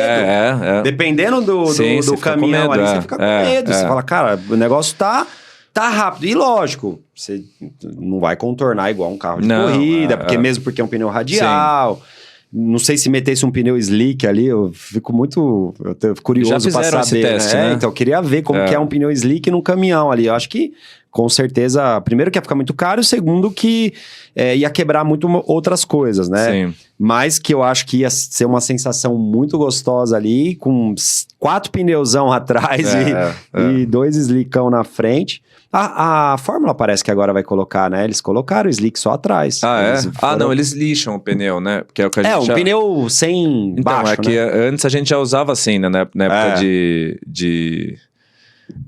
Dependendo do caminhão ali, você fica com medo. Você fala, cara, o negócio tá rápido. E lógico, você não vai contornar igual um carro de corrida, mesmo porque é um pneu radial. Sim. Não sei se metesse um pneu slick ali, eu fico muito curioso para saber. Esse teste, né? Então, eu queria ver como que é um pneu slick num caminhão ali. Eu acho que, com certeza, primeiro que ia ficar muito caro, e segundo que ia quebrar muito outras coisas, né? Sim. Mas que eu acho que ia ser uma sensação muito gostosa ali, com 4 pneuzão atrás e 2 slickão na frente. A Fórmula parece que agora vai colocar, né? Eles colocaram o slick só atrás. Não, eles lixam o pneu, né? Porque é o que a gente pneu sem então, baixo, que antes a gente já usava assim, né? Na época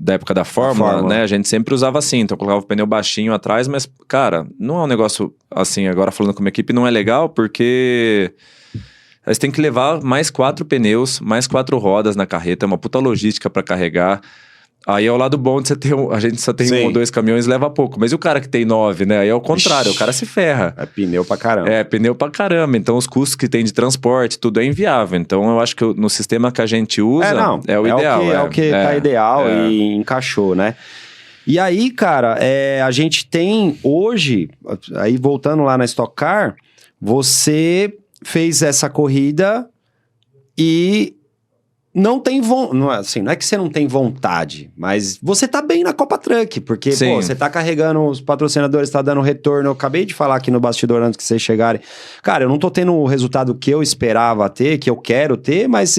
da época da Fórmula, né? A gente sempre usava assim, então colocava o pneu baixinho atrás, mas, cara, não é um negócio assim, agora falando com uma equipe, não é legal, porque aí você tem que levar mais 4 pneus, mais 4 rodas na carreta, é uma puta logística pra carregar. Aí é o lado bom de você ter a gente só tem 1 ou 2 caminhões, leva pouco. Mas e o cara que tem 9, né? Aí é o contrário, o cara se ferra. É pneu pra caramba. É, pneu pra caramba. Então os custos que tem de transporte, tudo é inviável. Então eu acho que no sistema que a gente usa, é o ideal. É o que tá ideal e encaixou, né? E aí, cara, a gente tem hoje, aí voltando lá na Stock Car, você fez essa corrida e não tem não é que você não tem vontade, mas você tá bem na Copa Truck, porque pô, você tá carregando os patrocinadores, tá dando retorno. Eu acabei de falar aqui no bastidor antes que vocês chegarem. Cara, eu não tô tendo o resultado que eu esperava ter, que eu quero ter, mas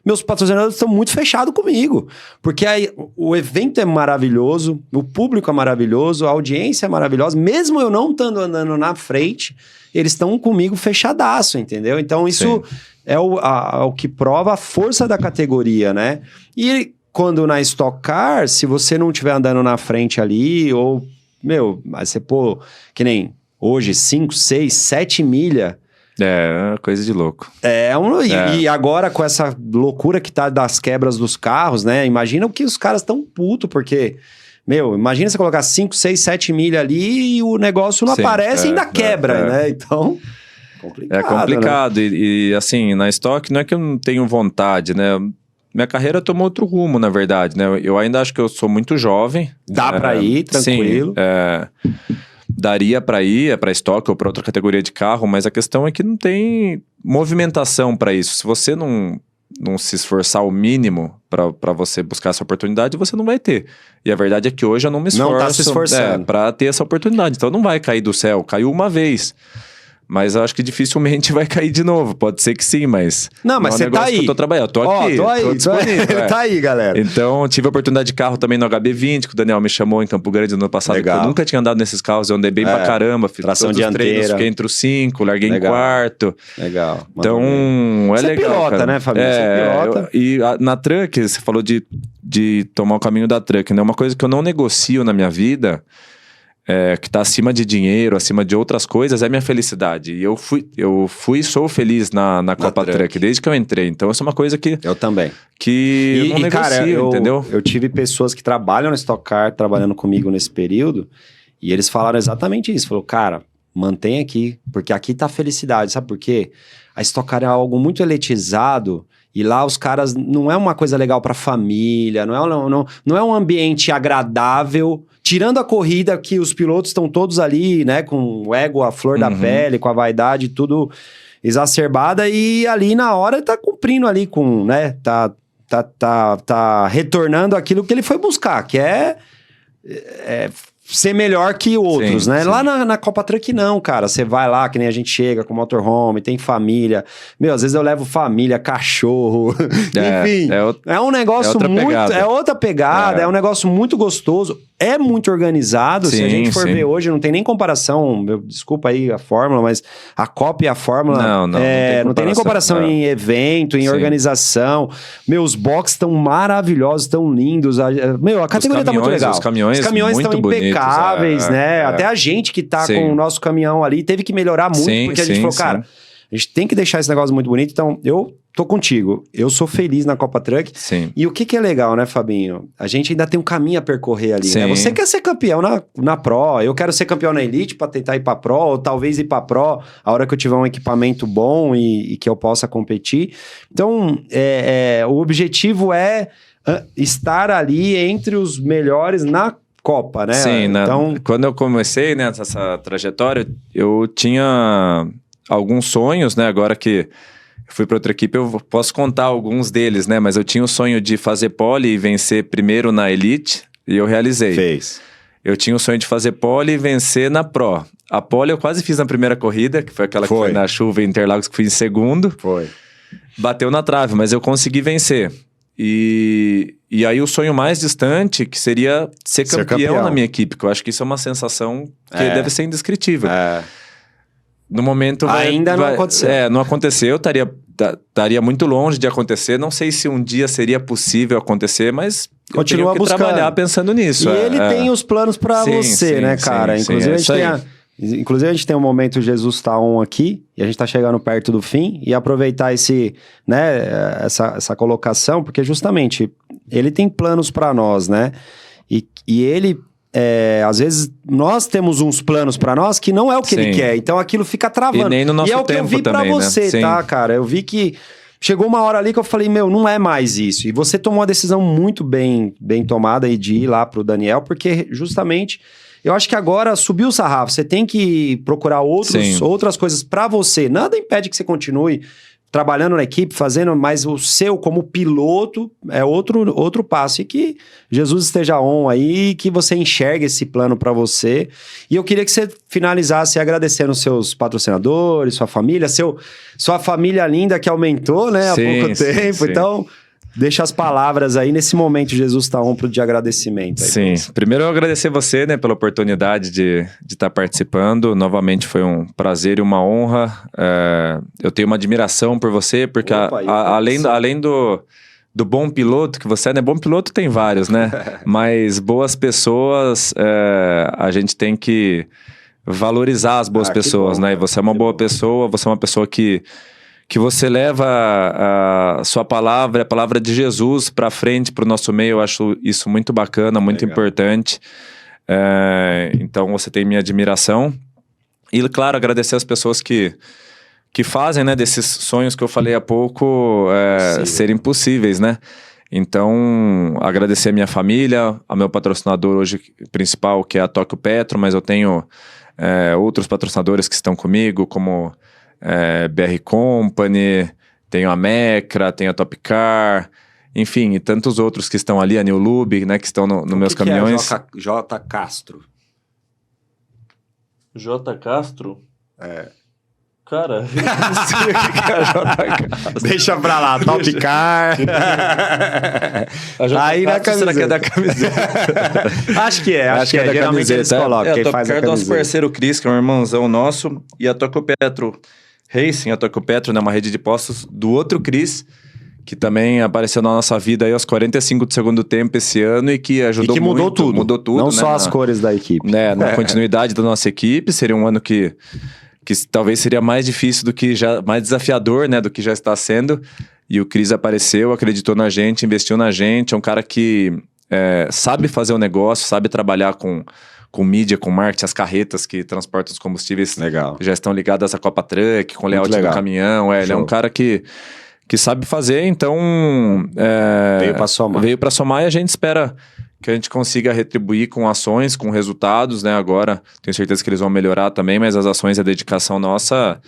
meus patrocinadores estão muito fechados comigo, porque aí o evento é maravilhoso, o público é maravilhoso, a audiência é maravilhosa, mesmo eu não estando andando na frente, eles estão comigo fechadaço, entendeu? Então isso é o que prova a força da categoria, né? E quando na Stock Car, se você não estiver andando na frente ali, ou, você que nem hoje, 5, 6, 7 milha. É, coisa de louco. E agora com essa loucura que tá das quebras dos carros, né? Imagina o que os caras estão putos, porque... imagina você colocar 5, 6, 7 milha ali e o negócio não aparece e ainda quebra, né? Então... É complicado, né? e assim, na Stock não é que eu não tenho vontade, né? Minha carreira tomou outro rumo, na verdade, né? Eu ainda acho que eu sou muito jovem. Dá pra ir, tranquilo. Sim, daria pra ir, pra Stock ou pra outra categoria de carro, mas a questão é que não tem movimentação pra isso. Se você não se esforçar o mínimo pra você buscar essa oportunidade, você não vai ter. E a verdade é que hoje eu não me esforço não tá se esforçando pra ter essa oportunidade. Então não vai cair do céu, caiu uma vez. Mas eu acho que dificilmente vai cair de novo. Pode ser que sim, mas... Não, mas você tá aí. Eu tô trabalhando, tô aqui, tô disponível. Tá aí, galera. Então, tive a oportunidade de carro também no HB20, que o Daniel me chamou em Campo Grande no ano passado. Eu nunca tinha andado nesses carros, eu andei bem pra caramba. Fiz tração todos os treinos, fiquei entre os 5, larguei em quarto. Legal. Então, você legal, pilota, cara. né, Fabinho? Você pilota. Na Truck, você falou de tomar o caminho da Truck, né? Uma coisa que eu não negocio na minha vida... que tá acima de dinheiro, acima de outras coisas, é minha felicidade. E eu fui e sou feliz na Copa Truck, desde que eu entrei. Então, essa é uma coisa que... Eu também. Que eu não negocio, cara, entendeu? Eu tive pessoas que trabalham no Stock Car, trabalhando comigo nesse período, e eles falaram exatamente isso. Falou, cara, mantém aqui, porque aqui tá a felicidade. Sabe por quê? A Stock Car é algo muito elitizado, e lá os caras... Não é uma coisa legal pra família, não é um ambiente agradável... Tirando a corrida, que os pilotos estão todos ali, né? Com o ego, a flor da pele, com a vaidade, tudo. exacerbada e ali na hora tá cumprindo ali com, né, tá retornando aquilo que ele foi buscar, que é ser melhor que outros, Sim, né? sim. Lá na Copa Truck não, cara. Você vai lá, que nem a gente chega com motorhome, tem família. Meu, às vezes eu levo família, cachorro. Enfim, é um negócio outra muito... pegada. É outra pegada, é um negócio muito gostoso. É muito organizado. Se a Sim, gente for sim. ver hoje, não tem nem comparação. Desculpa aí a fórmula, mas a Copa e a Fórmula... Não tem nem comparação em evento, em organização. Meus boxes estão maravilhosos, estão lindos. Meu, a categoria tá muito legal. Os caminhões estão impecáveis, né? Até a gente que tá com o nosso caminhão ali teve que melhorar muito, porque a gente falou, cara, a gente tem que deixar esse negócio muito bonito. Então, eu tô contigo. Eu sou feliz na Copa Truck. Sim. E o que é legal, né, Fabinho? A gente ainda tem um caminho a percorrer ali, né? Você quer ser campeão na Pro, eu quero ser campeão na Elite pra tentar ir pra Pro, ou talvez ir pra Pro a hora que eu tiver um equipamento bom e que eu possa competir. Então, o objetivo é estar ali entre os melhores na Copa, né? Sim, então... quando eu comecei nessa trajetória, eu tinha alguns sonhos, né? Agora que eu fui para outra equipe, eu posso contar alguns deles, né? Mas eu tinha o sonho de fazer pole e vencer primeiro na Elite, e eu realizei. Fez. Eu tinha o sonho de fazer pole e vencer na Pro. A pole eu quase fiz na primeira corrida, que foi aquela que foi na chuva em Interlagos, que fui em segundo. Foi. Bateu na trave, mas eu consegui vencer. E aí o sonho mais distante, que seria ser campeão na minha equipe, que eu acho que isso é uma sensação que deve ser indescritível. No momento não aconteceu. Não aconteceu, estaria muito longe de acontecer. Não sei se um dia seria possível acontecer, mas continua buscando, trabalhar pensando nisso. E ele tem os planos para você, né, cara? Inclusive a gente tem um momento Jesus tá on aqui, e a gente tá chegando perto do fim, e aproveitar essa colocação, porque justamente ele tem planos para nós, né? E ele... às vezes nós temos uns planos pra nós que não é o que ele quer, então aquilo fica travando. E nem no nosso tempo também, é o que eu vi pra você, né? tá, cara? Eu vi que chegou uma hora ali que eu falei, meu, não é mais isso. E você tomou uma decisão muito bem tomada de ir lá pro Daniel, porque justamente eu acho que agora subiu o sarrafo. Você tem que procurar outras coisas pra você. Nada impede que você continue trabalhando na equipe, fazendo, mas o seu como piloto é outro passo. E que Jesus esteja on aí, que você enxergue esse plano para você. E eu queria que você finalizasse agradecendo seus patrocinadores, sua família, sua família linda que aumentou, né, há pouco tempo. Sim. Então, deixa as palavras aí. Nesse momento, Jesus está on de agradecimento. Aí, sim. Primeiro, eu agradecer você, né, pela oportunidade de estar participando. Novamente, foi um prazer e uma honra. Eu tenho uma admiração por você, porque além do bom piloto que você é, né? Bom piloto tem vários, né? Mas boas pessoas, a gente tem que valorizar as boas pessoas, né? E você é uma boa pessoa, você é uma pessoa que você leva a sua palavra, a palavra de Jesus para frente, para o nosso meio. Eu acho isso muito bacana, muito importante. Então, você tem minha admiração. E, claro, agradecer as pessoas que fazem, né, desses sonhos que eu falei há pouco serem possíveis, né? Então, agradecer a minha família, ao meu patrocinador hoje principal, que é a Tóquio Petro, mas eu tenho outros patrocinadores que estão comigo, como... BR Company, tenho a Mecra, tenho a Top Car, enfim, e tantos outros que estão ali, a New Lube, né, que estão nos meus caminhões. J Castro. J Castro? Cara, não sei o que é J Castro. Deixa pra lá, Top Car. Aí na camiseta. Será que é da camiseta? Acho que é. Geralmente eles colocam. A Top Car é do nosso parceiro Cris, que é um irmãozão nosso, e a Tóquio Petro Racing, a Tóquio Petro, né, uma rede de postos do outro Cris, que também apareceu na nossa vida aí aos 45 do segundo tempo esse ano e que ajudou muito. Mudou tudo. Mudou tudo, não só as cores da equipe. Né, na continuidade da nossa equipe, seria um ano que talvez seria mais difícil do que já, mais desafiador, né, do que já está sendo. E o Cris apareceu, acreditou na gente, investiu na gente, é um cara que sabe fazer o negócio, sabe trabalhar com mídia, com marketing, as carretas que transportam os combustíveis já estão ligadas à Copa Truck, com o layout do caminhão. Ele é um cara que sabe fazer, então... veio para somar. Veio para somar e a gente espera que a gente consiga retribuir com ações, com resultados, né? Agora, tenho certeza que eles vão melhorar também, mas as ações e a dedicação nossa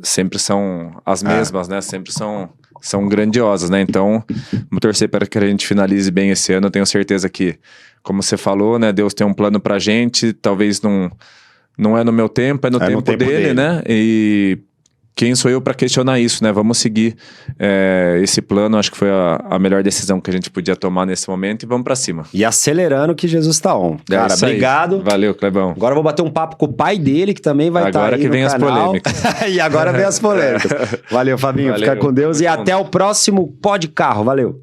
sempre são as mesmas, né? Sempre são grandiosas, né? Então, vamos torcer para que a gente finalize bem esse ano. Eu tenho certeza que, como você falou, né? Deus tem um plano pra gente, talvez não é no meu tempo, é no tempo dele, né? E quem sou eu para questionar isso, né? Vamos seguir esse plano, acho que foi a melhor decisão que a gente podia tomar nesse momento e vamos para cima. E acelerando que Jesus está on. Cara, obrigado. Valeu, Clebão. Agora eu vou bater um papo com o pai dele, que também vai estar aí Agora que vem as polêmicas. E agora vem as polêmicas. Valeu, Fabinho. Fica com Deus e até o próximo Pode Carro. Valeu.